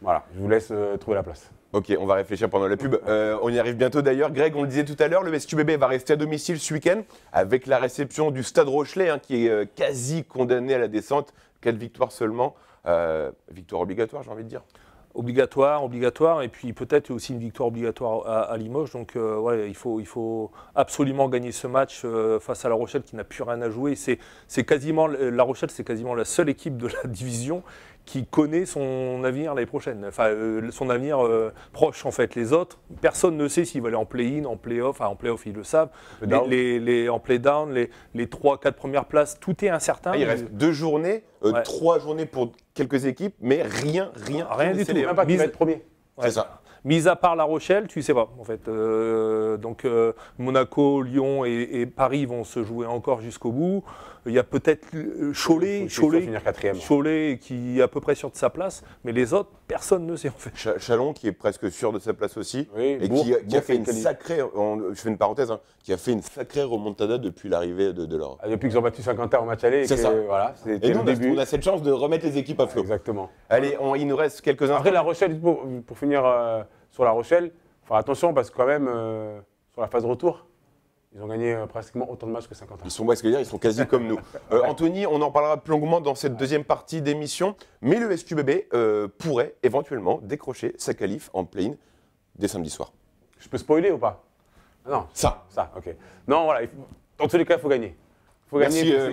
[SPEAKER 3] Voilà, je vous laisse trouver la place.
[SPEAKER 1] Ok, on va réfléchir pendant la pub. On y arrive bientôt d'ailleurs. Greg, on le disait tout à l'heure, le SQBB va rester à domicile ce week-end avec la réception du Stade Rochelet qui est quasi condamné à la descente. 4 victoires seulement. Victoire obligatoire, j'ai envie de dire.
[SPEAKER 2] Obligatoire, et puis peut-être aussi une victoire obligatoire à Limoges. Donc il faut absolument gagner ce match face à La Rochelle qui n'a plus rien à jouer. La Rochelle, c'est quasiment la seule équipe de la division qui connaît son avenir l'année prochaine, enfin son avenir proche en fait. Les autres, personne ne sait s'il va aller en play-in, en play-off, en play-off ils le savent, en play-down, les 3-4 premières places, tout est incertain.
[SPEAKER 1] Il reste 2 journées, 3 journées pour quelques équipes, mais rien
[SPEAKER 2] du tout.
[SPEAKER 3] Même pas qui va être premier.
[SPEAKER 1] C'est ça.
[SPEAKER 2] Mis à part La Rochelle, tu sais pas en fait. Donc Monaco, Lyon et Paris vont se jouer encore jusqu'au bout. Il y a peut-être Cholet qui est à peu près sûr de sa place, mais les autres, personne ne sait en fait.
[SPEAKER 1] Chalon qui est presque sûr de sa place aussi,
[SPEAKER 3] oui,
[SPEAKER 1] et qui a fait une sacrée, je fais une parenthèse, hein, qui a fait une sacrée remontada depuis l'arrivée de leur...
[SPEAKER 3] Depuis qu'ils ont battu Saint-Quentin en match aller.
[SPEAKER 1] C'est ça.
[SPEAKER 3] Voilà,
[SPEAKER 1] et nous, on a cette chance de remettre les équipes à flot.
[SPEAKER 3] Exactement.
[SPEAKER 1] Allez, il nous reste quelques instants.
[SPEAKER 3] Après La Rochelle, pour finir sur La Rochelle, il faut faire attention parce que quand même, sur la phase retour, ils ont gagné pratiquement autant de matchs que Saint-Quentin.
[SPEAKER 1] Ils sont quasi comme nous. Anthony, on en parlera plus longuement dans cette deuxième partie d'émission, mais le SQBB pourrait éventuellement décrocher sa qualif en play-in dès samedi soir.
[SPEAKER 3] Je peux spoiler ou pas? Non. Ça, ok. Non, voilà. Dans tous les cas, il faut gagner. Il faut gagner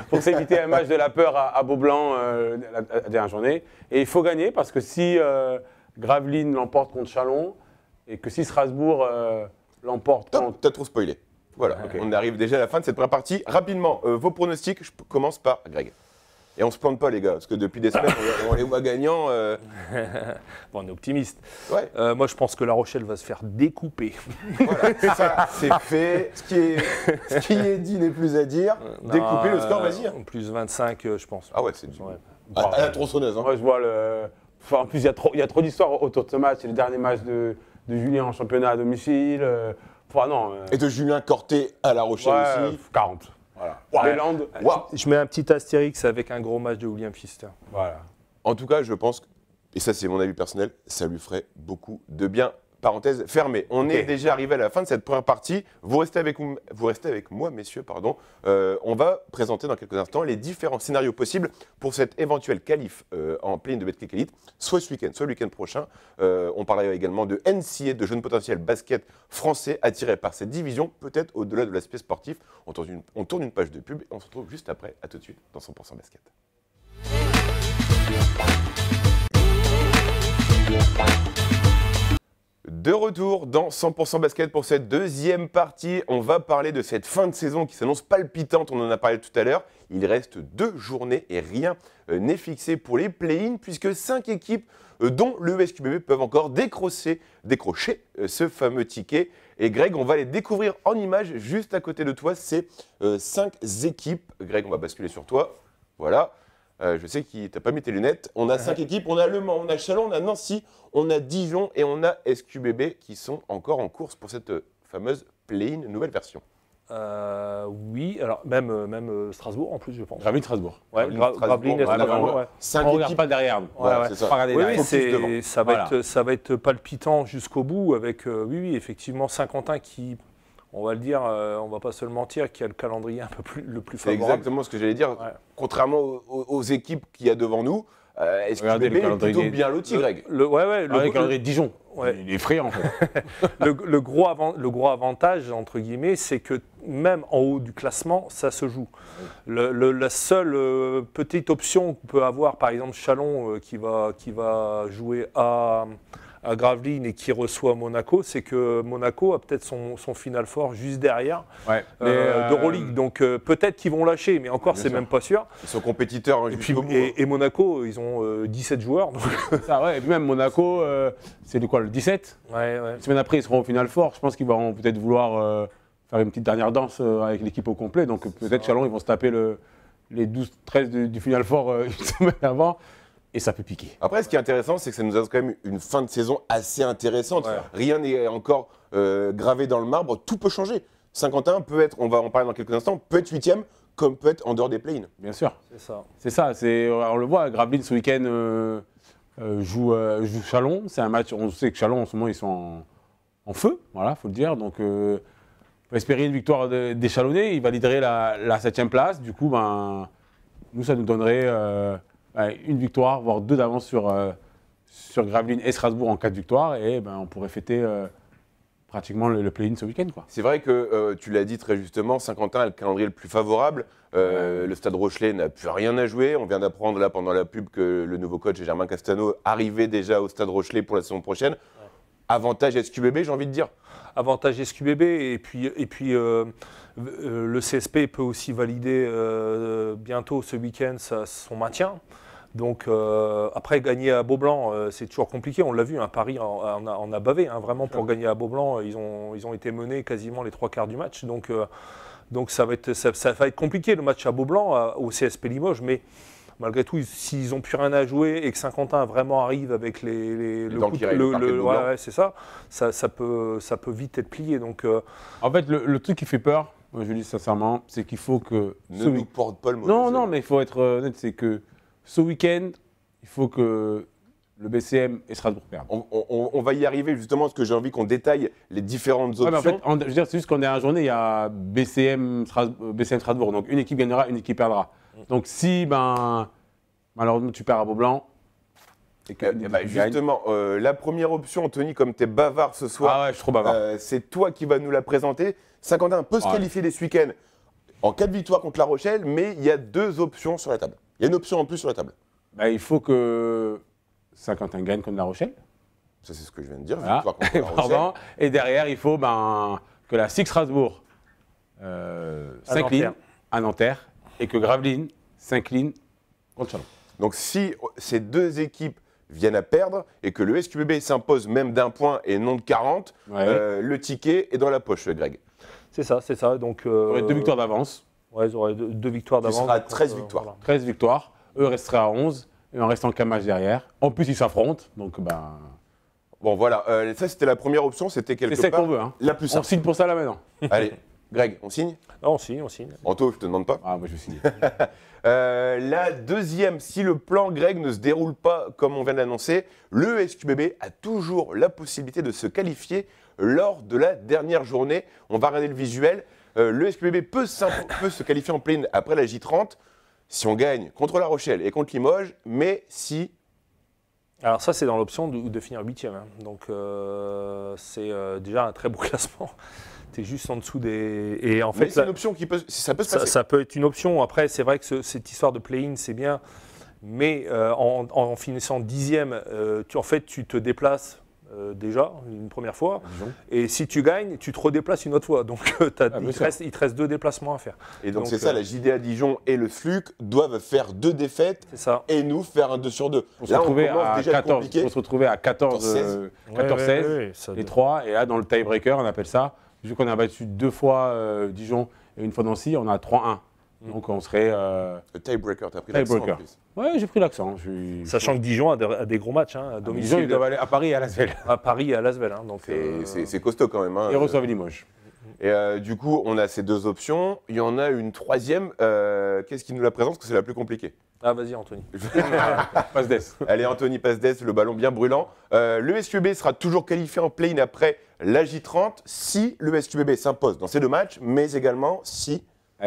[SPEAKER 3] pour s'éviter un match de la peur à Beaublanc la dernière journée. Et il faut gagner parce que si Gravelines l'emporte contre Chalon et que si Strasbourg l'emporte contre...
[SPEAKER 1] T'as trop spoilé. Voilà, okay. On arrive déjà à la fin de cette première partie. Rapidement, vos pronostics, je commence par Greg. Et on ne se plante pas les gars, parce que depuis des semaines, on les voit gagnants.
[SPEAKER 2] Bon, on est optimiste.
[SPEAKER 1] Ouais.
[SPEAKER 2] Moi, je pense que La Rochelle va se faire découper.
[SPEAKER 1] Voilà, ça, c'est fait. Ce qui est dit n'est plus à dire. Découper le score, vas-y.
[SPEAKER 2] Plus 25, je pense.
[SPEAKER 1] Ah ouais, c'est du... À la tronçonneuse. Hein.
[SPEAKER 3] Moi, je vois le... Enfin, en plus, il y a trop d'histoires autour de ce match. C'est le dernier match de Julien en championnat à domicile.
[SPEAKER 1] Et de Julien Corté à La Rochelle aussi.
[SPEAKER 3] 40. Voilà.
[SPEAKER 2] Je mets un petit astérix avec un gros match de William Pfister.
[SPEAKER 3] Voilà.
[SPEAKER 1] En tout cas, je pense, et ça c'est mon avis personnel, ça lui ferait beaucoup de bien. Parenthèse fermée. On est déjà arrivé à la fin de cette première partie. Vous restez avec moi, messieurs, pardon. On va présenter dans quelques instants les différents scénarios possibles pour cette éventuelle qualif en play-in de Betclic Elite, soit ce week-end, soit le week-end prochain. On parlera également de NCA, de jeunes potentiels basket français attirés par cette division, peut-être au-delà de l'aspect sportif. On tourne une page de pub et on se retrouve juste après. À tout de suite dans 100% Basket. De retour dans 100% Basket pour cette deuxième partie. On va parler de cette fin de saison qui s'annonce palpitante, on en a parlé tout à l'heure. Il reste 2 journées et rien n'est fixé pour les play-in puisque 5 équipes dont le SQBB peuvent encore décrocher ce fameux ticket. Et Greg, on va les découvrir en images juste à côté de toi. C'est 5 équipes. Greg, on va basculer sur toi. Voilà. Je sais que tu n'as pas mis tes lunettes. On a 5 équipes. On a Le Mans, on a Chalon, on a Nancy, on a Dijon et on a SQBB qui sont encore en course pour cette fameuse play-in nouvelle version.
[SPEAKER 2] Oui, alors même Strasbourg en plus, je pense.
[SPEAKER 3] Gravelines Strasbourg.
[SPEAKER 2] Ouais, Gravelines Strasbourg. Ouais.
[SPEAKER 3] On ne regarde pas derrière.
[SPEAKER 1] C'est ça.
[SPEAKER 2] Oui, ça va être palpitant jusqu'au bout avec, oui, effectivement, Saint-Quentin qui... On va le dire, on va pas se le mentir, qui a le calendrier un peu le plus favorable.
[SPEAKER 1] C'est exactement ce que j'allais dire. Ouais. Contrairement aux équipes qu'il y a devant nous, SQBB est plutôt bien loti, Greg.
[SPEAKER 3] Le calendrier de Dijon, il est effrayant en fait.
[SPEAKER 2] le gros avantage, entre guillemets, c'est que même en haut du classement, ça se joue. La seule petite option qu'on peut avoir, par exemple Chalon, qui va jouer à Gravelines et qui reçoit Monaco, c'est que Monaco a peut-être son final fort juste derrière d'Euroleague. Donc peut-être qu'ils vont lâcher, mais encore c'est même pas sûr.
[SPEAKER 1] Ils sont compétiteurs.
[SPEAKER 2] Et Monaco, ils ont 17 joueurs. Donc...
[SPEAKER 3] Ça, ouais, et puis même Monaco, c'est le 17
[SPEAKER 2] Une
[SPEAKER 3] semaine après, ils seront au final fort. Je pense qu'ils vont peut-être vouloir faire une petite dernière danse avec l'équipe au complet. Donc peut-être Chalon, ils vont se taper les 12-13 du final fort une semaine avant. Et ça peut piquer.
[SPEAKER 1] Après, ce qui est intéressant, c'est que ça nous annonce quand même une fin de saison assez intéressante. Ouais. Rien n'est encore gravé dans le marbre. Tout peut changer. Saint-Quentin peut être, on va en parler dans quelques instants, peut être 8e, comme peut être en dehors des play-in.
[SPEAKER 3] Bien sûr.
[SPEAKER 2] C'est ça.
[SPEAKER 3] On le voit, Gravelines ce week-end joue Chalon. C'est un match, on sait que Chalon, en ce moment, ils sont en feu. Voilà, il faut le dire. Donc, on peut espérer une victoire des Chalonnais. Ils valideraient la 7e place. Du coup, nous, ça nous donnerait... une victoire, voire 2 d'avance sur Gravelines et Strasbourg en cas de victoire. Et on pourrait fêter pratiquement le play-in ce week-end, quoi.
[SPEAKER 1] C'est vrai que tu l'as dit très justement, Saint-Quentin a le calendrier le plus favorable. Le Stade Rochelais n'a plus rien à jouer. On vient d'apprendre là pendant la pub que le nouveau coach Germain Castano arrivait déjà au Stade Rochelais pour la saison prochaine. Avantage SQBB, j'ai envie de dire.
[SPEAKER 2] Avantage SQBB et puis le CSP peut aussi valider bientôt ce week-end son maintien. Donc après gagner à Beaublanc, c'est toujours compliqué. On l'a vu, Paris en a bavé. Vraiment pour gagner à Beaublanc, ils ont été menés quasiment les 3/4 du match. Donc ça va être compliqué le match à Beaublanc au CSP Limoges, mais malgré tout, s'ils n'ont plus rien à jouer et que Saint-Quentin vraiment arrive avec le coup c'est ça peut vite être plié. Donc,
[SPEAKER 3] en fait, le truc qui fait peur, moi je le dis sincèrement, c'est qu'il faut que...
[SPEAKER 1] Ne nous porte pas le mot.
[SPEAKER 3] Non, mais il faut être honnête, c'est que ce week-end, il faut que le BCM et Strasbourg perdent.
[SPEAKER 1] On va y arriver justement parce que j'ai envie qu'on détaille les différentes options.
[SPEAKER 3] Mais en fait, je veux dire, c'est juste qu'en dernière journée, il y a BCM Strasbourg. Donc une équipe gagnera, une équipe perdra. Donc si malheureusement tu perds à Beaublanc,
[SPEAKER 1] justement, la première option, Anthony, comme tu es bavard ce soir,
[SPEAKER 3] je suis trop bavard.
[SPEAKER 1] c'est toi qui vas nous la présenter. Saint-Quentin peut se qualifier dès ce week-end en cas de victoire contre La Rochelle, mais il y a 2 options sur la table. Il y a une option en plus sur la table.
[SPEAKER 3] Il faut que Saint-Quentin gagne contre La Rochelle.
[SPEAKER 1] Ça, c'est ce que je viens de dire.
[SPEAKER 3] Voilà.
[SPEAKER 1] Victoire contre La Rochelle.
[SPEAKER 3] Et derrière, il faut que la SIG Strasbourg s'incline à Nanterre et que Gravelines s'incline contre Chalon.
[SPEAKER 1] Donc si ces 2 équipes viennent à perdre et que le SQBB s'impose même d'1 point et non de 40, le ticket est dans la poche, Greg.
[SPEAKER 2] C'est ça. Donc,
[SPEAKER 3] il y aurait 2 victoires d'avance.
[SPEAKER 2] Ouais, ils auraient 2 victoires d'avance.
[SPEAKER 1] Ce sera à 13 victoires.
[SPEAKER 2] Voilà.
[SPEAKER 3] 13 victoires. Eux resteraient à 11. Et en restant qu'un match derrière. En plus, ils s'affrontent. Donc,
[SPEAKER 1] Bon, voilà. Ça, c'était la première option. C'était quelque part
[SPEAKER 3] c'est celle qu'on veut.
[SPEAKER 1] la plus simple.
[SPEAKER 3] On signe pour ça là maintenant.
[SPEAKER 1] Allez, Greg, on signe?
[SPEAKER 2] On signe.
[SPEAKER 1] Anto, je te demande pas.
[SPEAKER 3] Moi, je vais signer.
[SPEAKER 1] La deuxième, si le plan Greg ne se déroule pas comme on vient de l'annoncer, le SQBB a toujours la possibilité de se qualifier lors de la dernière journée. On va regarder le visuel. Le SQBB peut se qualifier en play-in après la J30 si on gagne contre La Rochelle et contre Limoges, mais si...
[SPEAKER 2] Alors ça, c'est dans l'option de finir 8e. Donc c'est déjà un très beau classement. Tu es juste en dessous des... Et en fait,
[SPEAKER 1] c'est une option qui peut... Ça peut se passer.
[SPEAKER 2] Ça peut être une option. Après, c'est vrai que cette histoire de play-in, c'est bien. Mais en finissant 10e, tu te déplaces déjà une première fois. Et si tu gagnes, tu te redéplaces une autre fois. Donc il te reste 2 déplacements à faire.
[SPEAKER 1] Et donc c'est ça, la JDA Dijon et le SLUC doivent faire 2 défaites et nous faire un 2 sur 2.
[SPEAKER 3] Pour se retrouver à 14, pour se retrouver à 14-16, les 3. Et là, dans le tie-breaker, on appelle ça, vu qu'on a battu 2 fois Dijon et une fois Nancy, on a 3-1. Donc on serait...
[SPEAKER 1] Le tie-breaker, tu as pris l'accent en plus.
[SPEAKER 3] Oui, j'ai pris l'accent.
[SPEAKER 2] Sachant que Dijon a des gros matchs à domicile.
[SPEAKER 3] Dijon, ils doivent aller à Paris et à Lasvel.
[SPEAKER 2] À Paris et à Lasvel.
[SPEAKER 1] C'est costaud quand même.
[SPEAKER 3] Ils reçoivent Limoges.
[SPEAKER 1] Et du coup, on a ces 2 options. Il y en a une troisième. Qu'est-ce qui nous la présente? Parce que c'est la plus compliquée.
[SPEAKER 2] Ah, vas-y, Anthony.
[SPEAKER 3] Pasdes.
[SPEAKER 1] Allez, Anthony Pasdes, le ballon bien brûlant. Le SQBB sera toujours qualifié en play-in après la J30 si le SQBB s'impose dans ces 2 matchs, mais également si...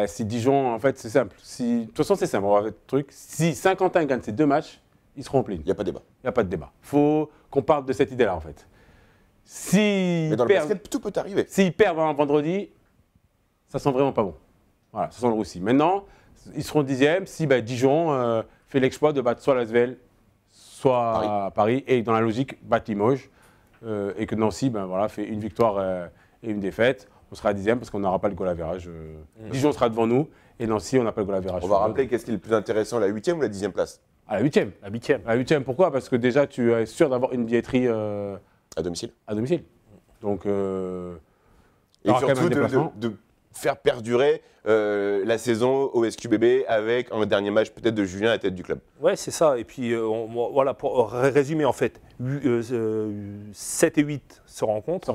[SPEAKER 3] Si Dijon, en fait, c'est simple. De toute façon, c'est simple. On va faire le truc. Si Saint-Quentin gagne ces 2 matchs, ils seront en play-in.
[SPEAKER 1] Il n'y a pas de débat.
[SPEAKER 3] Il n'y a pas de débat. Il faut qu'on parte de cette idée-là, en fait.
[SPEAKER 1] Mais dans le basket, tout peut arriver.
[SPEAKER 3] S'ils perdent un vendredi, ça sent vraiment pas bon. Voilà, ça sent le roussi. Maintenant, ils seront 10e si Dijon fait l'exploit de battre soit Lasvel, soit Paris. Et dans la logique, battre Limoges. Et que Nancy fait une victoire et une défaite. On sera à 10e parce qu'on n'aura pas le goal average. Dijon sera devant nous et Nancy, on n'a pas le goal average.
[SPEAKER 1] On va rappeler qu'est-ce qui est le plus intéressant, la 8e ou la 10e place?
[SPEAKER 3] À la 8e. La 8e, pourquoi? Parce que déjà, tu es sûr d'avoir une billetterie
[SPEAKER 1] à domicile.
[SPEAKER 3] Donc,
[SPEAKER 1] et surtout de faire perdurer la saison au SQBB avec un dernier match peut-être de Julien à la tête du club.
[SPEAKER 2] Ouais, c'est ça. Et puis, voilà, pour résumer, en fait, 7 et 8 se rencontrent.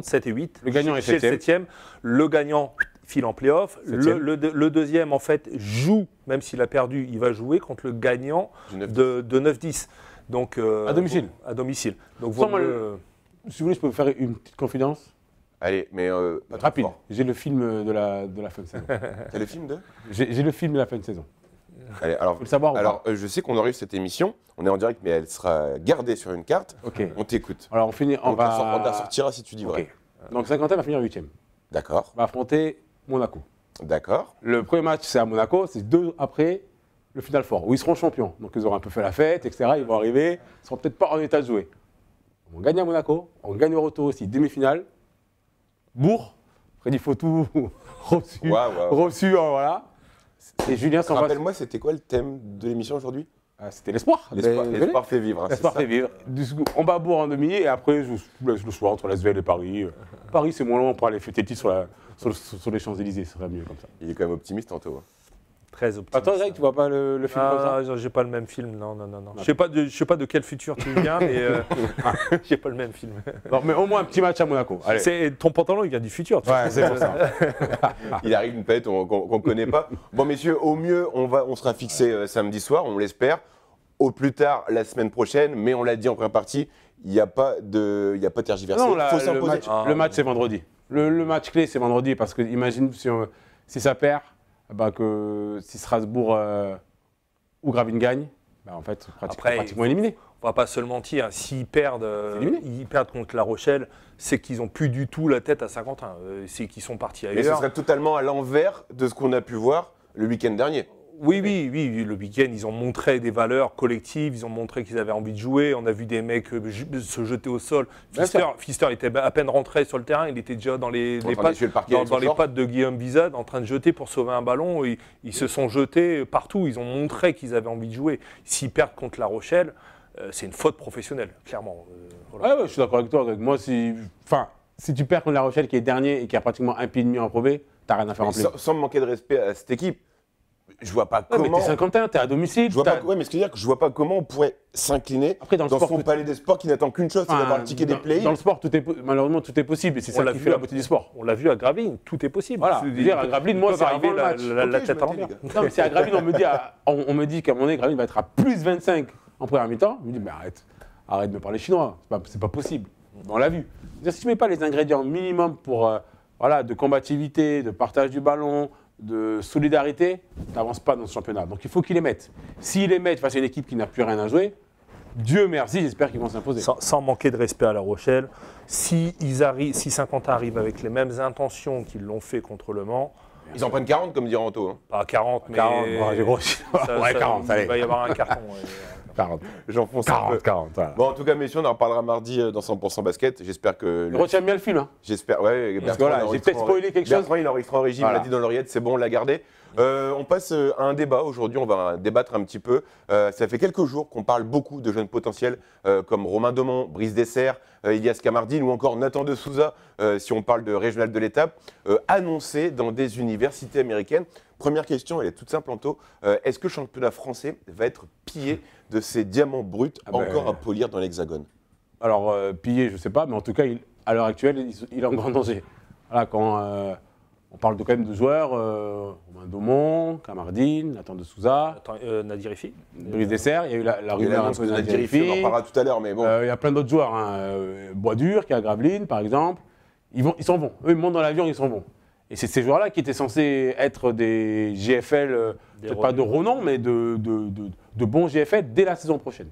[SPEAKER 2] 7 et 8.
[SPEAKER 3] Le gagnant est
[SPEAKER 2] 7e. Le gagnant file en play-off. Le deuxième, en fait, joue, même s'il a perdu, il va jouer contre le gagnant de 9-10. Donc,
[SPEAKER 3] à domicile.
[SPEAKER 2] À domicile. Donc,
[SPEAKER 3] si vous voulez, je peux vous faire une petite confidence.
[SPEAKER 1] Allez, mais
[SPEAKER 3] rapide. J'ai le film de la fin de saison.
[SPEAKER 1] T'as le film de
[SPEAKER 3] J'ai le film de la fin de saison.
[SPEAKER 1] Allez, alors,
[SPEAKER 3] Faut le savoir ou
[SPEAKER 1] alors je sais qu'on enregistre cette émission, on est en direct, mais elle sera gardée sur une carte.
[SPEAKER 3] Ok.
[SPEAKER 1] On t'écoute.
[SPEAKER 3] Alors on finit, on
[SPEAKER 1] On la
[SPEAKER 3] va...
[SPEAKER 1] sortira si tu dis vrai.
[SPEAKER 3] Ok. Donc Saint-Quentin va finir 8e.
[SPEAKER 1] D'accord,
[SPEAKER 3] Va affronter Monaco.
[SPEAKER 1] d'accord.
[SPEAKER 3] Le premier match, c'est à Monaco, c'est 2 après le Final Four, où ils seront champions. Donc ils auront un peu fait la fête, etc. Ils vont arriver, ils ne seront peut-être pas en état de jouer. On gagne à Monaco, on gagne au retour aussi, demi-finale. Bourg, Freddy Fautou, reçu,
[SPEAKER 1] Waouh.
[SPEAKER 3] reçu, voilà. Et Julien s'en va.
[SPEAKER 1] Rappelle-moi, c'était quoi le thème de l'émission aujourd'hui?
[SPEAKER 3] C'était l'espoir.
[SPEAKER 1] L'espoir fait vivre. Hein,
[SPEAKER 3] L'espoir
[SPEAKER 1] c'est ça.
[SPEAKER 3] fait vivre. On bat Bourg en demi et après, je laisse le choix entre l'Asvel et Paris. Paris, c'est moins long, on pourra aller fêter le titre sur les Champs-Élysées, ce serait mieux comme ça.
[SPEAKER 1] Il est quand même optimiste, Anto.
[SPEAKER 2] Très optimiste.
[SPEAKER 3] Attends, Greg, tu vois pas le film comme ça?
[SPEAKER 2] Ah, j'ai pas le même film, non. Je sais pas de quel futur tu viens, mais j'ai pas le même film.
[SPEAKER 3] Non, mais au moins un petit match à Monaco. Allez.
[SPEAKER 2] Ton pantalon, il vient du futur.
[SPEAKER 3] Ouais, c'est pour ça.
[SPEAKER 1] Il arrive d'une planète qu'on ne connaît pas. Bon, messieurs, au mieux, on sera fixé samedi soir, on l'espère. Au plus tard, la semaine prochaine, mais on l'a dit en première partie, il n'y a pas de tergiversé.
[SPEAKER 3] Non,
[SPEAKER 1] Faut s'imposer.
[SPEAKER 3] le match, c'est vendredi. Le match clé, c'est vendredi, parce que imagine si ça perd, bah, que si Strasbourg ou Gravelines gagne, bah, en fait, pratiquement éliminé.
[SPEAKER 2] On va pas se le mentir, s'ils perdent contre La Rochelle, c'est qu'ils n'ont plus du tout la tête à Saint-Quentin. C'est qu'ils sont partis
[SPEAKER 1] Mais ce
[SPEAKER 2] ailleurs.
[SPEAKER 1] serait totalement à l'envers de ce qu'on a pu voir le week-end dernier.
[SPEAKER 2] Oui, le week-end, ils ont montré des valeurs collectives, ils ont montré qu'ils avaient envie de jouer. On a vu des mecs se jeter au sol. Pfister était à peine rentré sur le terrain, il était déjà dans les pattes de Guillaume Bizade, en train de jeter pour sauver un ballon. Ils se sont jetés partout, ils ont montré qu'ils avaient envie de jouer. S'ils perdent contre La Rochelle, c'est une faute professionnelle, clairement.
[SPEAKER 3] Voilà. Ouais, je suis d'accord avec toi. Greg. Moi, si tu perds contre La Rochelle, qui est dernier et qui a pratiquement un pied et demi en Pro B, t'as rien à faire en plus.
[SPEAKER 1] Sans manquer de respect à cette équipe, je vois pas
[SPEAKER 3] Ouais,
[SPEAKER 1] comment.
[SPEAKER 3] mais t'es Saint-Quentin, t'es à domicile.
[SPEAKER 1] Mais ce que je veux dire, que je vois pas comment on pourrait s'incliner dans son palais des sports qui n'attend qu'une chose, c'est d'avoir le ticket des play-ins.
[SPEAKER 3] Dans le sport, malheureusement, tout est possible et c'est ça qui fait la beauté du sport.
[SPEAKER 2] On l'a vu à Gravelines, tout est possible.
[SPEAKER 3] Voilà. Je veux dire, à Gravelines, moi, c'est avant le match.
[SPEAKER 2] La tête à l'envers.
[SPEAKER 3] Non, mais c'est à Gravelines, on me dit qu'à un moment donné, Gravelines va être à plus 25 en première mi-temps. Je me dis, mais arrête de me parler chinois, c'est pas possible. On l'a vu. Si tu mets pas les ingrédients minimum pour de combativité, de partage du ballon, de solidarité, tu n'avances pas dans ce championnat. Donc il faut qu'ils les mettent. S'ils les mettent face à une équipe qui n'a plus rien à jouer, Dieu merci, j'espère qu'ils vont s'imposer.
[SPEAKER 2] Sans manquer de respect à La Rochelle, si Saint-Quentin arrive avec les mêmes intentions qu'ils l'ont fait contre Le Mans,
[SPEAKER 1] ils en prennent 40 comme dirait Anto. Hein.
[SPEAKER 2] Pas 40, mais
[SPEAKER 3] 40, j'ai grossi. 40, allez.
[SPEAKER 2] Il va y avoir un carton.
[SPEAKER 3] 40.
[SPEAKER 1] J'enfonce
[SPEAKER 3] 40, voilà.
[SPEAKER 1] Bon, en tout cas, messieurs, on en reparlera mardi dans 100% basket. J'espère que.
[SPEAKER 3] Retiens bien le film. Hein.
[SPEAKER 1] J'espère, ouais.
[SPEAKER 3] Parce que voilà, j'ai peut-être spoilé quelque chose.
[SPEAKER 1] Bertrand, il enregistre en régie, il l'a dit dans l'oreillette, c'est bon, on l'a gardé. On passe à un débat. Aujourd'hui, on va débattre un petit peu. Ça fait quelques jours qu'on parle beaucoup de jeunes potentiels comme Romain Domon, Brice Dessert, Ilias Kamardine ou encore Nathan de Souza, si on parle de régional de l'étape, annoncés dans des universités américaines. Première question, elle est toute simple, Anto. Est-ce que le championnat français va être pillé de ces diamants bruts encore à polir dans l'Hexagone?
[SPEAKER 3] Alors, pillé, je ne sais pas, mais en tout cas, à l'heure actuelle, il est en grand danger. Voilà, quand on parle quand même de joueurs, Romain Domon, Kamardine, Nathan de Souza,
[SPEAKER 2] Nadir Ifi,
[SPEAKER 3] Brice Dessert, il y a eu la rumeur un peu de Nadir Ifi.
[SPEAKER 1] On en parlera tout à l'heure, mais bon.
[SPEAKER 3] Il y a plein d'autres joueurs, Boisdur qui est à Gravelines, par exemple. Ils s'en vont. Eux, ils montent dans l'avion, ils s'en vont. Et c'est ces joueurs-là qui étaient censés être des GFL, peut-être pas de renom, mais de bons GFL dès la saison prochaine.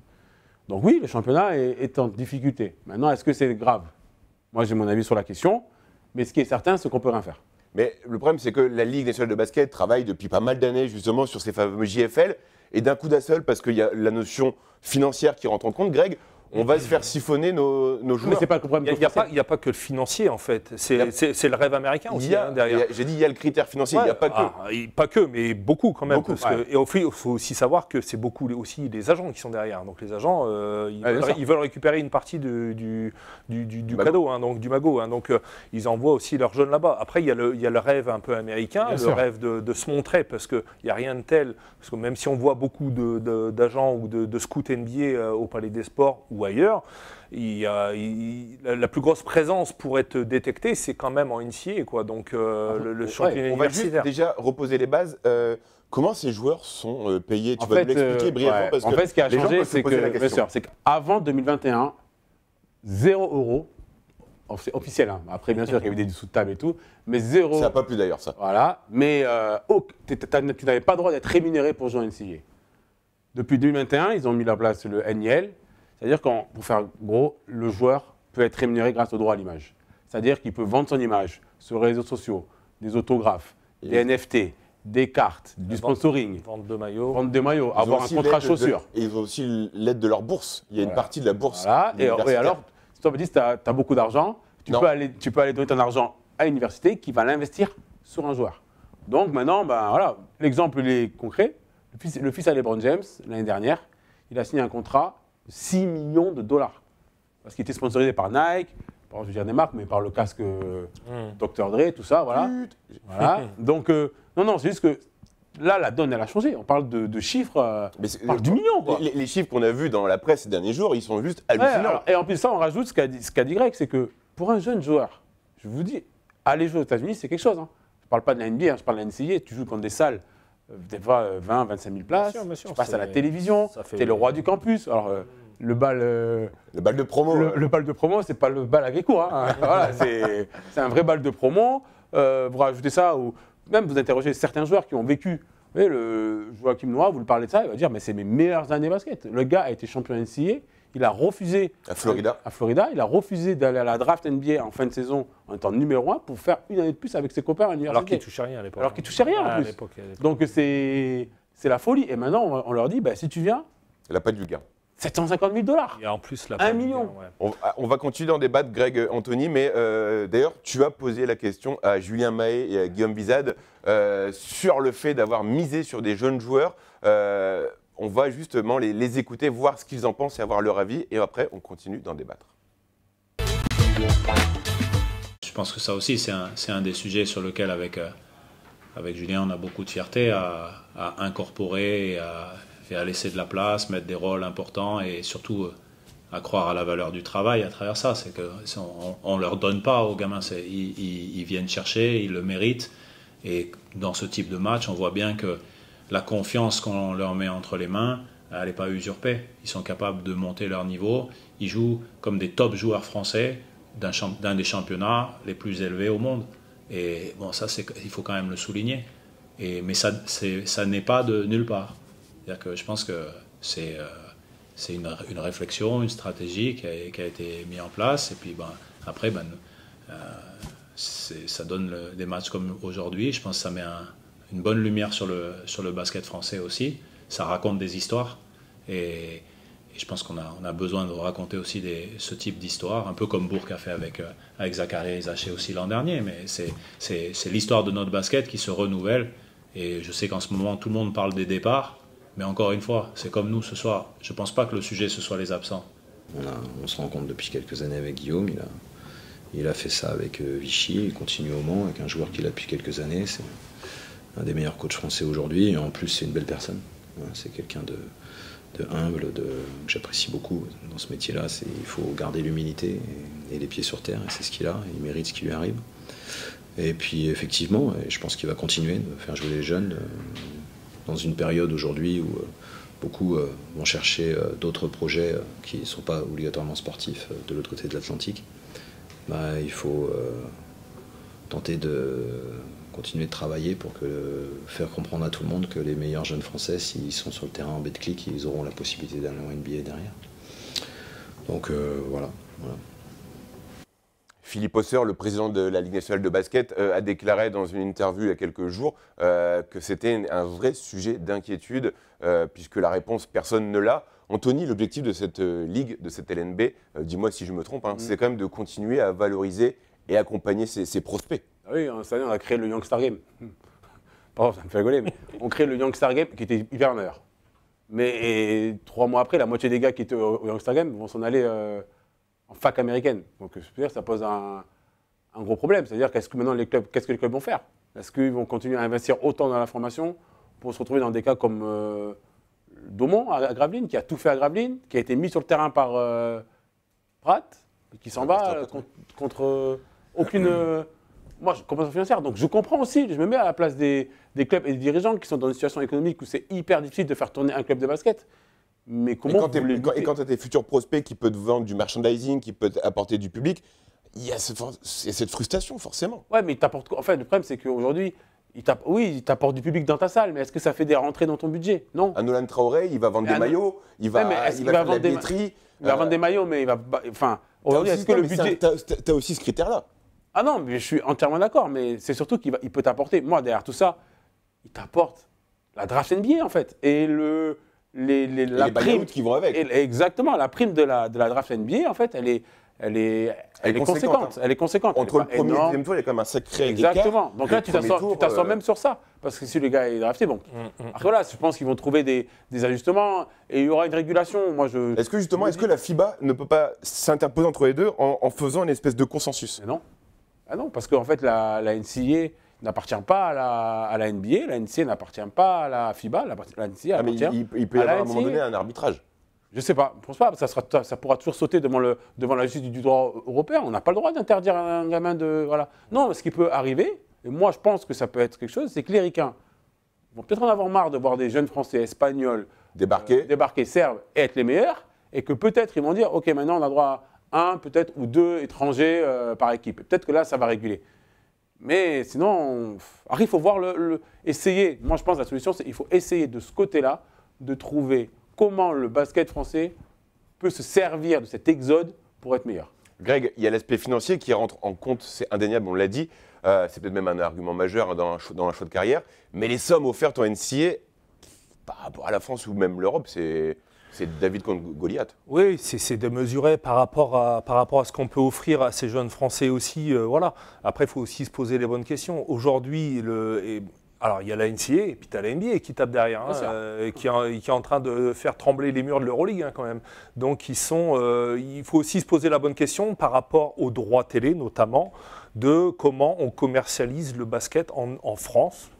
[SPEAKER 3] Donc oui, le championnat est en difficulté. Maintenant, est-ce que c'est grave? Moi, j'ai mon avis sur la question, mais ce qui est certain, c'est qu'on ne peut rien faire.
[SPEAKER 1] Mais le problème, c'est que la Ligue nationale de basket travaille depuis pas mal d'années justement sur ces fameux JFL, et d'un coup d'un seul, parce qu'il y a la notion financière qui rentre en compte, Greg, on va se faire siphonner nos joueurs.
[SPEAKER 3] Mais c'est pas le problème.
[SPEAKER 2] Il n'y a pas que le financier, en fait. C'est le rêve américain aussi, derrière.
[SPEAKER 1] J'ai dit, il y a le critère financier, il n'y a pas que.
[SPEAKER 2] Pas que, mais beaucoup quand même. Et il faut aussi savoir que c'est beaucoup aussi les agents qui sont derrière. Donc les agents, ils veulent récupérer une partie du cadeau, donc du magot. Donc ils envoient aussi leurs jeunes là-bas. Après, il y a le rêve un peu américain, rêve de se montrer, parce qu'il n'y a rien de tel. Parce que même si on voit beaucoup d'agents ou de scouts NBA au Palais des Sports ou ailleurs, la plus grosse présence pour être détectée, c'est quand même en NCAA, quoi. Donc le championnat
[SPEAKER 1] universitaire. On va juste déjà reposer les bases. Comment ces joueurs sont payés? Tu vas nous l'expliquer brièvement, parce
[SPEAKER 3] que en fait, ce qui a changé, c'est qu'avant 2021, 0 € c'est officiel. Hein. Après, bien sûr, il y a eu des dessous de table et tout, mais 0.
[SPEAKER 1] Ça n'a pas plu d'ailleurs, ça.
[SPEAKER 3] Voilà, mais tu n'avais pas le droit d'être rémunéré pour jouer en NCAA. Depuis 2021, ils ont mis en place le NIL, c'est-à-dire pour faire gros, le joueur peut être rémunéré grâce au droit à l'image. C'est-à-dire qu'il peut vendre son image sur les réseaux sociaux, des autographes, des NFT, des cartes, du sponsoring.
[SPEAKER 2] Vente de maillots.
[SPEAKER 3] Vente de maillots, avoir un contrat chaussures.
[SPEAKER 1] Et ils ont aussi l'aide de leur bourse. Il y a une partie de la bourse.
[SPEAKER 3] Voilà. Et alors, si toi me dis que tu as beaucoup d'argent, tu peux aller donner ton argent à l'université qui va l'investir sur un joueur. Donc maintenant, ben, voilà, l'exemple est concret. Le fils à LeBron James, l'année dernière, il a signé un contrat de 6 millions de dollars. Parce qu'il était sponsorisé par Nike, je veux dire des marques, mais par le casque Dr. Dre, tout ça, voilà. Voilà. Donc, non, c'est juste que là, la donne, elle a changé. On parle de chiffres, on parle du million, quoi.
[SPEAKER 1] Les chiffres qu'on a vus dans la presse ces derniers jours, ils sont juste hallucinants.
[SPEAKER 3] Alors, et en plus de ça, on rajoute ce qu'a dit Greg, c'est que pour un jeune joueur, je vous dis, aller jouer aux États-Unis, c'est quelque chose. Hein. Je ne parle pas de la NBA, hein, je parle de la NCAA. Tu joues contre des salles, des fois 20, 25 000 places. Bien sûr, tu passes à la télévision, tu es le roi du campus. Alors, le bal
[SPEAKER 1] de promo.
[SPEAKER 3] Le bal de promo, c'est pas le bal à Grécourt. Hein. Voilà, c'est un vrai bal de promo. Vous rajoutez ça, ou même vous interrogez certains joueurs qui ont vécu. Vous voyez, le Joachim Noah, vous lui parlez de ça, il va dire mais c'est mes meilleures années basket. Le gars a été champion NCAA, il a refusé
[SPEAKER 1] à Florida,
[SPEAKER 3] il a refusé d'aller à la draft NBA en fin de saison en étant numéro 1 pour faire une année de plus avec ses copains à l'université.
[SPEAKER 2] Alors qu'il touchait rien à l'époque.
[SPEAKER 3] Alors qu'il touchait rien en plus. Donc c'est la folie. Et maintenant on leur dit bah, si tu viens,
[SPEAKER 1] elle n'a pas de vulgaire.
[SPEAKER 3] 750 000 $.
[SPEAKER 2] Et en plus,
[SPEAKER 3] 1 million.
[SPEAKER 2] Ouais.
[SPEAKER 1] On va continuer d'en débattre, Greg, Anthony, mais d'ailleurs, tu as posé la question à Julien Mahé et à Guillaume Bizade sur le fait d'avoir misé sur des jeunes joueurs. On va justement les écouter, voir ce qu'ils en pensent et avoir leur avis, et après, on continue d'en débattre.
[SPEAKER 6] Je pense que ça aussi, c'est un des sujets sur lequel, avec Julien, on a beaucoup de fierté à incorporer et à laisser de la place, mettre des rôles importants et surtout à croire à la valeur du travail à travers ça. C'est qu'on ne leur donne pas aux gamins, ils viennent chercher, ils le méritent. Et dans ce type de match, on voit bien que la confiance qu'on leur met entre les mains, elle n'est pas usurpée. Ils sont capables de monter leur niveau. Ils jouent comme des top joueurs français d'un des championnats les plus élevés au monde. Et bon, ça, il faut quand même le souligner. Mais ça n'est pas de nulle part. C'est-à-dire que je pense que c'est une réflexion, une stratégie qui a été mise en place. Et puis après, ça donne des matchs comme aujourd'hui. Je pense que ça met une bonne lumière sur le basket français aussi. Ça raconte des histoires. Et je pense qu'on a besoin de raconter aussi ce type d'histoire, un peu comme Bourg a fait avec Zachary et Zaché aussi l'an dernier. Mais c'est l'histoire de notre basket qui se renouvelle. Et je sais qu'en ce moment, tout le monde parle des départs. Mais encore une fois, c'est comme nous ce soir. Je ne pense pas que le sujet, ce soit les absents.
[SPEAKER 5] On se rencontre depuis quelques années avec Guillaume. Il a fait ça avec Vichy. Il continue au Mans avec un joueur qu'il a depuis quelques années. C'est un des meilleurs coachs français aujourd'hui. Et en plus, c'est une belle personne. C'est quelqu'un de humble, que j'apprécie beaucoup dans ce métier-là. Il faut garder l'humilité et les pieds sur terre. Et c'est ce qu'il a. Il mérite ce qui lui arrive. Et puis, effectivement, je pense qu'il va continuer de faire jouer les jeunes. Dans une période aujourd'hui où beaucoup vont chercher d'autres projets qui ne sont pas obligatoirement sportifs de l'autre côté de l'Atlantique, il faut tenter de continuer de travailler pour faire comprendre à tout le monde que les meilleurs jeunes Français, s'ils sont sur le terrain en Betclic, ils auront la possibilité d'aller en NBA derrière. Donc voilà.
[SPEAKER 1] Philippe Hauser, le président de la Ligue nationale de basket, a déclaré dans une interview il y a quelques jours que c'était un vrai sujet d'inquiétude, puisque la réponse, personne ne l'a. Anthony, l'objectif de cette ligue, de cette LNB, dis-moi si je me trompe, c'est quand même de continuer à valoriser et accompagner ses prospects.
[SPEAKER 3] Ah oui, cette année, on a créé le Youngstar Game. Pardon, ça me fait rigoler, mais on crée le Youngstar Game qui était hyper meilleur. Mais 3 mois après, la moitié des gars qui étaient au Youngstar Game vont s'en aller en fac américaine. Donc, je veux dire, ça pose un gros problème. C'est-à-dire qu'est-ce que les clubs vont faire? Est-ce qu'ils vont continuer à investir autant dans la formation pour se retrouver dans des cas comme Daumont à Gravelines, qui a tout fait à Gravelines, qui a été mis sur le terrain par Pratt, qui s'en va contre aucune compensation financière. Donc, je comprends aussi, je me mets à la place des clubs et des dirigeants qui sont dans une situation économique où c'est hyper difficile de faire tourner un club de basket. Mais comment
[SPEAKER 1] et quand tu as tes futurs prospects qui peuvent te vendre du merchandising, qui peuvent apporter du public, il y a cette frustration, forcément.
[SPEAKER 3] Ouais, mais il t'apporte quoi? En fait, le problème, c'est qu'aujourd'hui, il t'apporte du public dans ta salle, mais est-ce que ça fait des rentrées dans ton budget? Non.
[SPEAKER 1] Un Nolan Traoré, il va vendre des maillots, il va faire de la billetterie.
[SPEAKER 3] Il va vendre des maillots, mais il va. Enfin, aujourd'hui, est-ce que le budget.
[SPEAKER 1] Tu as aussi ce critère-là.
[SPEAKER 3] Ah non, mais je suis entièrement d'accord, mais c'est surtout qu'il peut t'apporter. Moi, derrière tout ça, il t'apporte la draft NBA, en fait. Et la prime
[SPEAKER 1] qui vont avec.
[SPEAKER 3] Exactement, la prime de la draft NBA, en fait, elle est conséquente. Elle est conséquente.
[SPEAKER 1] Entre le premier et le deuxième tour, il y a quand même un sacré écart.
[SPEAKER 3] Exactement. Donc là, tu t'assois même sur ça. Parce que si le gars est drafté, bon. Après, voilà, je pense qu'ils vont trouver des ajustements et il y aura une régulation.
[SPEAKER 1] Est-ce que la FIBA ne peut pas s'interposer entre les deux en faisant une espèce de consensus?
[SPEAKER 3] Non. Ah non, parce qu'en fait, la NCAA n'appartient pas à la NBA, la NCAA n'appartient pas à la FIBA, la NCAA appartient
[SPEAKER 1] il peut y avoir à un moment donné un arbitrage.
[SPEAKER 3] Je ne sais pas, je pense pas, ça pourra toujours sauter devant la justice du droit européen. On n'a pas le droit d'interdire à un gamin de... Voilà. Non, mais ce qui peut arriver, et moi je pense que ça peut être quelque chose, c'est que les ricains vont peut-être en avoir marre de voir des jeunes Français, Espagnols, débarquer, Serbes et être les meilleurs, et que peut-être ils vont dire, ok, maintenant on a droit à un, peut-être, ou deux étrangers par équipe. Peut-être que là, ça va réguler. Mais sinon, il faut voir essayer. Moi, je pense que la solution, c'est qu'il faut essayer de ce côté-là de trouver comment le basket français peut se servir de cet exode pour être meilleur.
[SPEAKER 1] Greg, il y a l'aspect financier qui rentre en compte, c'est indéniable, on l'a dit. C'est peut-être même un argument majeur dans un choix de carrière. Mais les sommes offertes en NCAA, par rapport à la France ou même l'Europe, c'est David contre Goliath.
[SPEAKER 2] Oui, c'est de mesurer par rapport à ce qu'on peut offrir à ces jeunes Français aussi. Voilà. Après, il faut aussi se poser les bonnes questions. Aujourd'hui, alors il y a la NCAA et puis tu as la NBA qui tape derrière, qui est en train de faire trembler les murs de l'Euroleague quand même. Donc il faut aussi se poser la bonne question par rapport aux droits télé notamment, de comment on commercialise le basket en France,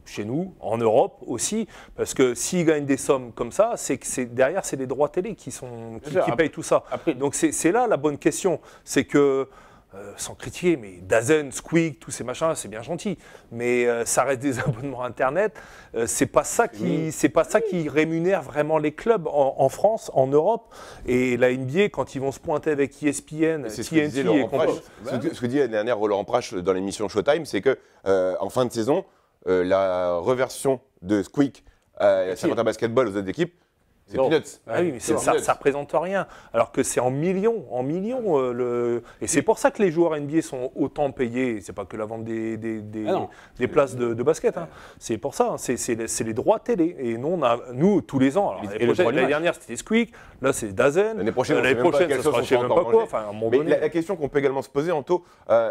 [SPEAKER 2] chez nous, en Europe aussi, parce que s'ils gagnent des sommes comme ça, c'est que derrière, c'est les droits télé qui payent tout ça. Donc c'est là la bonne question, c'est que, sans critiquer, mais Dazen, Squeak, tous ces machins, c'est bien gentil, mais ça reste des abonnements Internet, c'est pas ça qui rémunère vraiment les clubs en France, en Europe, et la NBA, quand ils vont se pointer avec ESPN, TNT et compagnie.
[SPEAKER 1] Ce que dit l'année dernière Laurent Prache dans l'émission Showtime, c'est que en fin de saison, la reversion de Squeak à Saint-Martin Basketball aux autres équipes, c'est peanuts.
[SPEAKER 2] Ah oui, mais ça ne représente rien. Alors que c'est en millions. Et c'est pour ça que les joueurs NBA sont autant payés. C'est pas que la vente des places de basket. Hein. C'est pour ça. C'est les droits télé. Et nous, tous les ans. L'année dernière, c'était Squeak. Là, c'est Dazen.
[SPEAKER 1] L'année prochaine,
[SPEAKER 2] ça sera je sais même pas quoi. Enfin,
[SPEAKER 1] mais la question qu'on peut également se poser, Anto,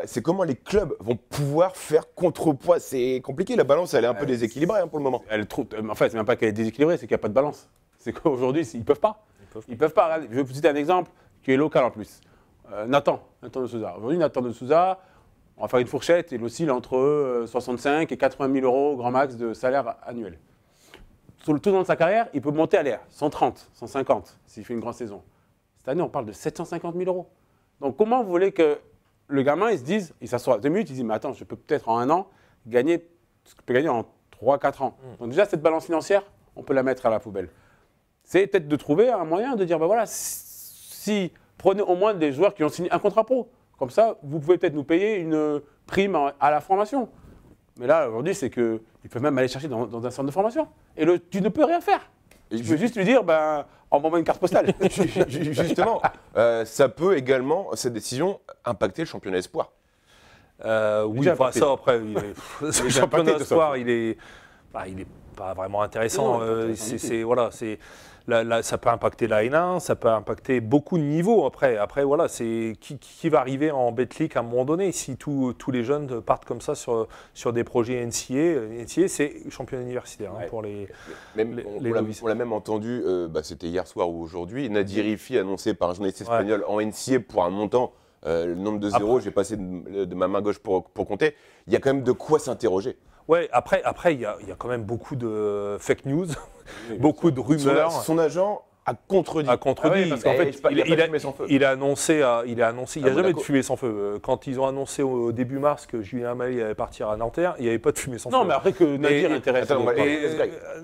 [SPEAKER 1] c'est comment les clubs vont pouvoir faire contrepoids. C'est compliqué. La balance, elle est un peu déséquilibrée pour le moment.
[SPEAKER 3] En fait, c'est même pas qu'elle est déséquilibrée, c'est qu'il n'y a pas de balance. C'est qu'aujourd'hui, ils ne peuvent pas. Ils peuvent pas. Je vais vous citer un exemple qui est local en plus. Nathan de Souza. Aujourd'hui, Nathan de Souza, on va faire une fourchette, il oscille entre 65 et 80 000 euros grand max de salaire annuel. Tout au long de sa carrière, il peut monter à l'air 130, 150 s'il fait une grande saison. Cette année, on parle de 750 000 euros. Donc, comment vous voulez que le gamin, il s'assoit 2 minutes, il dit, mais attends, je peux peut-être en un an gagner ce que je peux gagner en 3-4 ans. Donc déjà, cette balance financière, on peut la mettre à la poubelle. C'est peut-être de trouver un moyen de dire, ben voilà, prenez au moins des joueurs qui ont signé un contrat pro. Comme ça, vous pouvez peut-être nous payer une prime à la formation. Mais là, aujourd'hui, c'est qu'ils peuvent même aller chercher dans un centre de formation. Et tu ne peux rien faire. Tu peux juste lui dire, envoie-moi une carte postale.
[SPEAKER 1] Justement, ça peut également, cette décision, impacter le championnat espoir.
[SPEAKER 2] Oui, enfin, ça, après, le championnat espoir, il est pas vraiment intéressant. Ça peut impacter la N1, ça peut impacter beaucoup de niveaux après. Après, voilà, c'est qui va arriver en Betclic à un moment donné si tous les jeunes partent comme ça sur des projets NCAA. NCAA, c'est championnat universitaire pour les novices. On l'a même entendu, c'était hier soir ou aujourd'hui, Nadir Rifi annoncé par un journaliste espagnol en NCAA pour un montant. Le nombre de zéros, j'ai passé de ma main gauche pour compter. Il y a quand même de quoi s'interroger. Ouais, après il y a quand même beaucoup de fake news, beaucoup de rumeurs.
[SPEAKER 1] Son agent a contredit.
[SPEAKER 2] Parce qu'en fait, il a annoncé, il n'y a
[SPEAKER 1] Monaco.
[SPEAKER 2] jamais de fumée sans feu. Quand ils ont annoncé au début mars que Julien Amélie allait partir à Nanterre, il n'y avait pas de fumée sans feu.
[SPEAKER 3] Non, mais après que Nadir intéresse.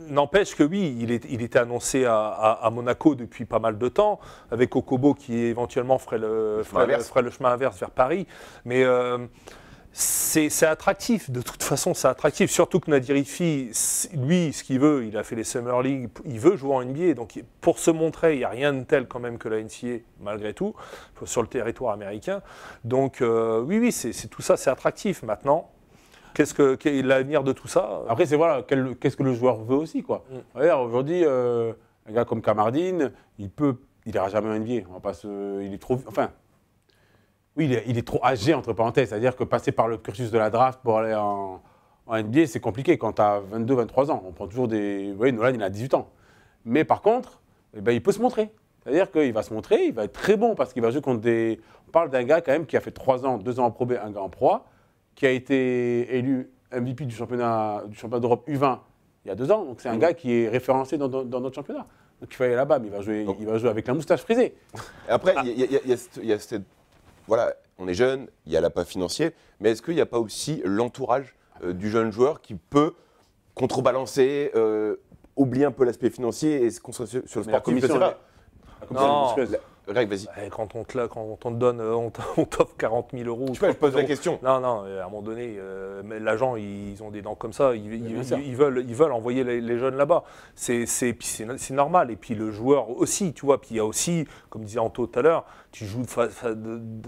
[SPEAKER 2] N'empêche que oui, il était annoncé à Monaco depuis pas mal de temps, avec Okobo qui éventuellement ferait le chemin inverse vers Paris. Mais c'est attractif, de toute façon c'est attractif, surtout que Nadir Ifi, lui ce qu'il veut, il a fait les Summer League, il veut jouer en NBA, donc pour se montrer, il n'y a rien de tel quand même que la NCAA, malgré tout, sur le territoire américain, donc oui, c'est tout ça, c'est attractif. Maintenant, quel est l'avenir de tout ça?
[SPEAKER 3] Après c'est voilà, qu'est-ce que le joueur veut aussi, quoi. Regarde, aujourd'hui, un gars comme Kamardine, il n'ira jamais en NBA, on va pas il est trop... Enfin... Oui, il est trop âgé, entre parenthèses. C'est-à-dire que passer par le cursus de la draft pour aller en NBA, c'est compliqué. Quand tu as 22, 23 ans, on prend toujours des... Oui, Nolan, il a 18 ans. Mais par contre, il peut se montrer. C'est-à-dire qu'il va se montrer, il va être très bon parce qu'il va jouer contre des... On parle d'un gars quand même qui a fait 3 ans, 2 ans en Pro B, un gars en Pro A, qui a été élu MVP du championnat d'Europe U20 il y a 2 ans. Donc c'est un gars qui est référencé dans notre championnat. Donc il faut aller là-bas, mais il va jouer avec la moustache frisée.
[SPEAKER 1] Après, il y a cette... Voilà, on est jeune, il y a l'appât financier, mais est-ce qu'il n'y a pas aussi l'entourage du jeune joueur qui peut contrebalancer, oublier un peu l'aspect financier et se concentrer sur le sportif?
[SPEAKER 2] Non.
[SPEAKER 1] Greg, vas-y.
[SPEAKER 2] Quand on te donne, on t'offre 40 000 euros.
[SPEAKER 1] Je pose la question.
[SPEAKER 2] Non, à un moment donné, l'agent, ils ont des dents comme ça, ils veulent envoyer les jeunes là-bas. C'est normal. Et puis le joueur aussi, tu vois. Puis il y a aussi, comme disait Anto tout à l'heure, tu joues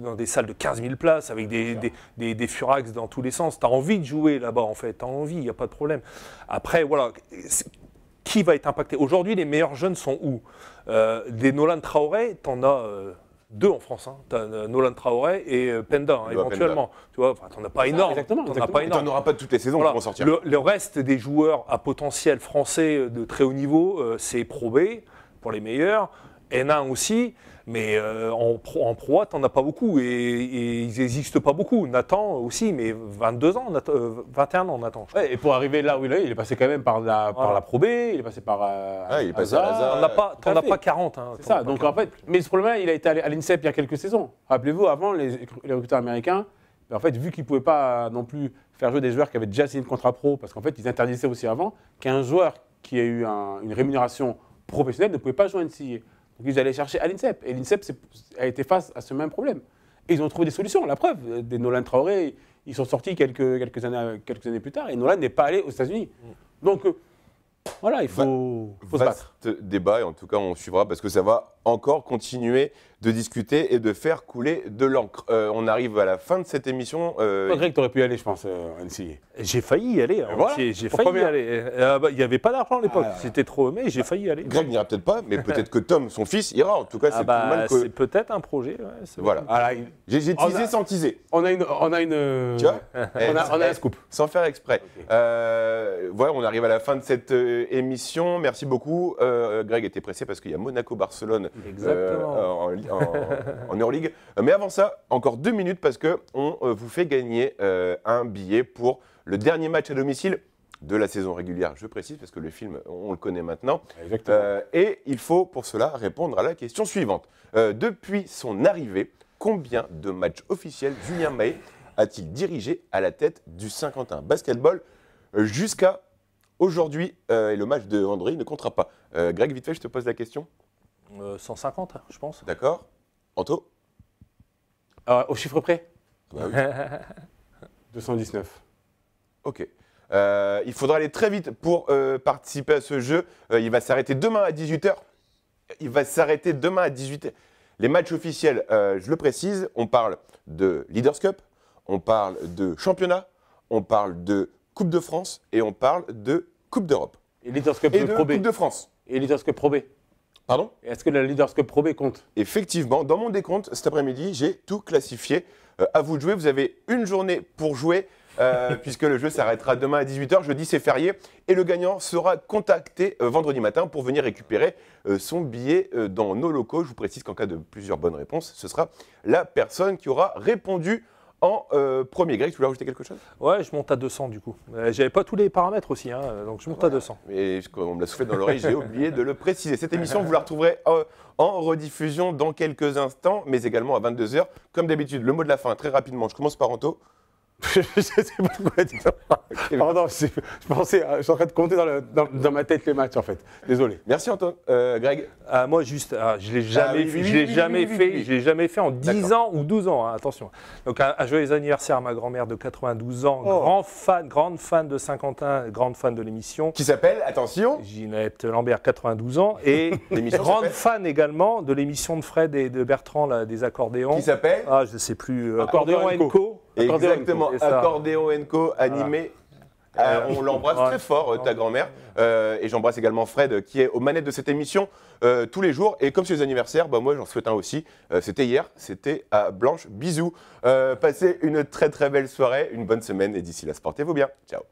[SPEAKER 2] dans des salles de 15 000 places avec des furax dans tous les sens. Tu as envie de jouer là-bas, en fait. Tu as envie, il n'y a pas de problème. Après, voilà. Qui va être impacté? Aujourd'hui, les meilleurs jeunes sont où? Des Nolan Traoré, tu en as 2 en France. Tu as Nolan Traoré et Penda, éventuellement. Tu vois, tu n'en as pas énorme.
[SPEAKER 3] Exactement.
[SPEAKER 1] Tu n'en auras pas toutes les saisons pour en sortir.
[SPEAKER 2] Le reste des joueurs à potentiel français de très haut niveau, c'est Pro B pour les meilleurs, N1 aussi. Mais en Pro A, tu n'en as pas beaucoup et ils n'existent pas beaucoup. Nathan aussi, mais 22 ans, 21 ans, Nathan.
[SPEAKER 3] Ouais, et pour arriver là où il est passé quand même par la Pro B, il est passé par
[SPEAKER 1] il est passé à
[SPEAKER 2] Hazard. Tu n'en as pas 40. Hein,
[SPEAKER 3] c'est ça. Donc en fait, mais ce problème-là, il a été à l'INSEP il y a quelques saisons. Rappelez-vous, avant, les recruteurs américains, en fait, vu qu'ils ne pouvaient pas non plus faire jouer des joueurs qui avaient déjà signé le contrat pro, parce qu'en fait, ils interdisaient aussi avant qu'un joueur qui a eu une rémunération professionnelle ne pouvait pas jouer en NCAA. Donc ils allaient chercher à l'INSEP. Et l'INSEP a été face à ce même problème. Et ils ont trouvé des solutions. La preuve, des Nolan Traoré, ils sont sortis quelques années plus tard. Et Nolan n'est pas allé aux États-Unis. Donc voilà, il faut se battre.
[SPEAKER 1] Vaste débat, et en tout cas, on suivra parce que ça va encore continuer de discuter et de faire couler de l'encre. On arrive à la fin de cette émission.
[SPEAKER 3] Greg, tu aurais pu y aller, je pense, en NCAA.
[SPEAKER 2] J'ai failli y aller.
[SPEAKER 3] Voilà.
[SPEAKER 2] J'ai failli y aller. Il n'y avait pas d'argent à l'époque. C'était trop, mais j'ai failli y aller.
[SPEAKER 1] Greg n'ira peut-être pas, mais peut-être que Tom, son fils, ira. En tout cas, c'est tout de même que...
[SPEAKER 2] C'est peut-être un projet. Ouais,
[SPEAKER 1] voilà. J'ai teasé sans teaser.
[SPEAKER 3] On a une...
[SPEAKER 1] Tu vois
[SPEAKER 3] on a un scoop.
[SPEAKER 1] Sans faire exprès. Okay. Voilà, on arrive à la fin de cette émission. Merci beaucoup. Greg était pressé parce qu'il y a Monaco-Barcelone en Euroleague. Mais avant ça, encore 2 minutes parce qu'on vous fait gagner un billet pour le dernier match à domicile de la saison régulière. Je précise parce que le film, on le connaît maintenant. Et il faut pour cela répondre à la question suivante. Depuis son arrivée, combien de matchs officiels Julien Mahé a-t-il dirigé à la tête du Saint-Quentin Basketball jusqu'à aujourd'hui? Et le match de André ne comptera pas. Greg, vite fait, je te pose la question.
[SPEAKER 2] 150, je pense.
[SPEAKER 1] D'accord. Anto?
[SPEAKER 3] Au chiffre près?
[SPEAKER 1] Bah oui.
[SPEAKER 3] 219.
[SPEAKER 1] Ok. Il faudra aller très vite pour participer à ce jeu. Il va s'arrêter demain à 18h. Les matchs officiels, je le précise, on parle de Leaders Cup, on parle de championnat, on parle de Coupe de France et on parle de Coupe d'Europe.
[SPEAKER 3] Et Leaders Cup
[SPEAKER 1] de
[SPEAKER 3] Pro B.
[SPEAKER 1] Coupe de France.
[SPEAKER 3] Et Leaders Cup Pro B.
[SPEAKER 1] Pardon?
[SPEAKER 3] Est-ce que la Leaders Cup Pro B compte?
[SPEAKER 1] Effectivement, dans mon décompte, cet après-midi, j'ai tout classifié. À vous de jouer. Vous avez une journée pour jouer, puisque le jeu s'arrêtera demain à 18h. Jeudi, c'est férié. Et le gagnant sera contacté vendredi matin pour venir récupérer son billet dans nos locaux. Je vous précise qu'en cas de plusieurs bonnes réponses, ce sera la personne qui aura répondu en premier. Greg, tu voulais rajouter quelque chose?
[SPEAKER 2] Ouais, je monte à 200 du coup. J'avais pas tous les paramètres aussi, hein, donc je monte à 200.
[SPEAKER 1] Mais on me l'a soufflé dans l'oreille, j'ai oublié de le préciser. Cette émission, vous la retrouverez en rediffusion dans quelques instants, mais également à 22h. Comme d'habitude, le mot de la fin, très rapidement. Je commence par Anto.
[SPEAKER 3] Je sais pas quoi dire. Pardon, je suis en train de compter dans ma tête les matchs en fait. Désolé.
[SPEAKER 1] Merci Antoine. Greg.
[SPEAKER 2] Moi juste, je l'ai jamais fait en 10 ans ou 12 ans, hein, attention. Donc un joyeux anniversaire à ma grand-mère de 92 ans, grande fan de Saint-Quentin, grande fan de l'émission.
[SPEAKER 1] Qui s'appelle, attention,
[SPEAKER 2] Ginette Lambert, 92 ans, et grande fan également de l'émission de Fred et de Bertrand, là, des accordéons.
[SPEAKER 1] Qui s'appelle,
[SPEAKER 2] je ne sais plus, Accordéon & Co.
[SPEAKER 1] Exactement, Accordéon & Co, animé. On l'embrasse très fort, ta grand-mère. Et j'embrasse également Fred, qui est aux manettes de cette émission tous les jours. Et comme c'est les anniversaires, moi j'en souhaite un aussi. C'était hier, c'était à Blanche. Bisous. Passez une très très belle soirée, une bonne semaine. Et d'ici là, portez-vous bien. Ciao.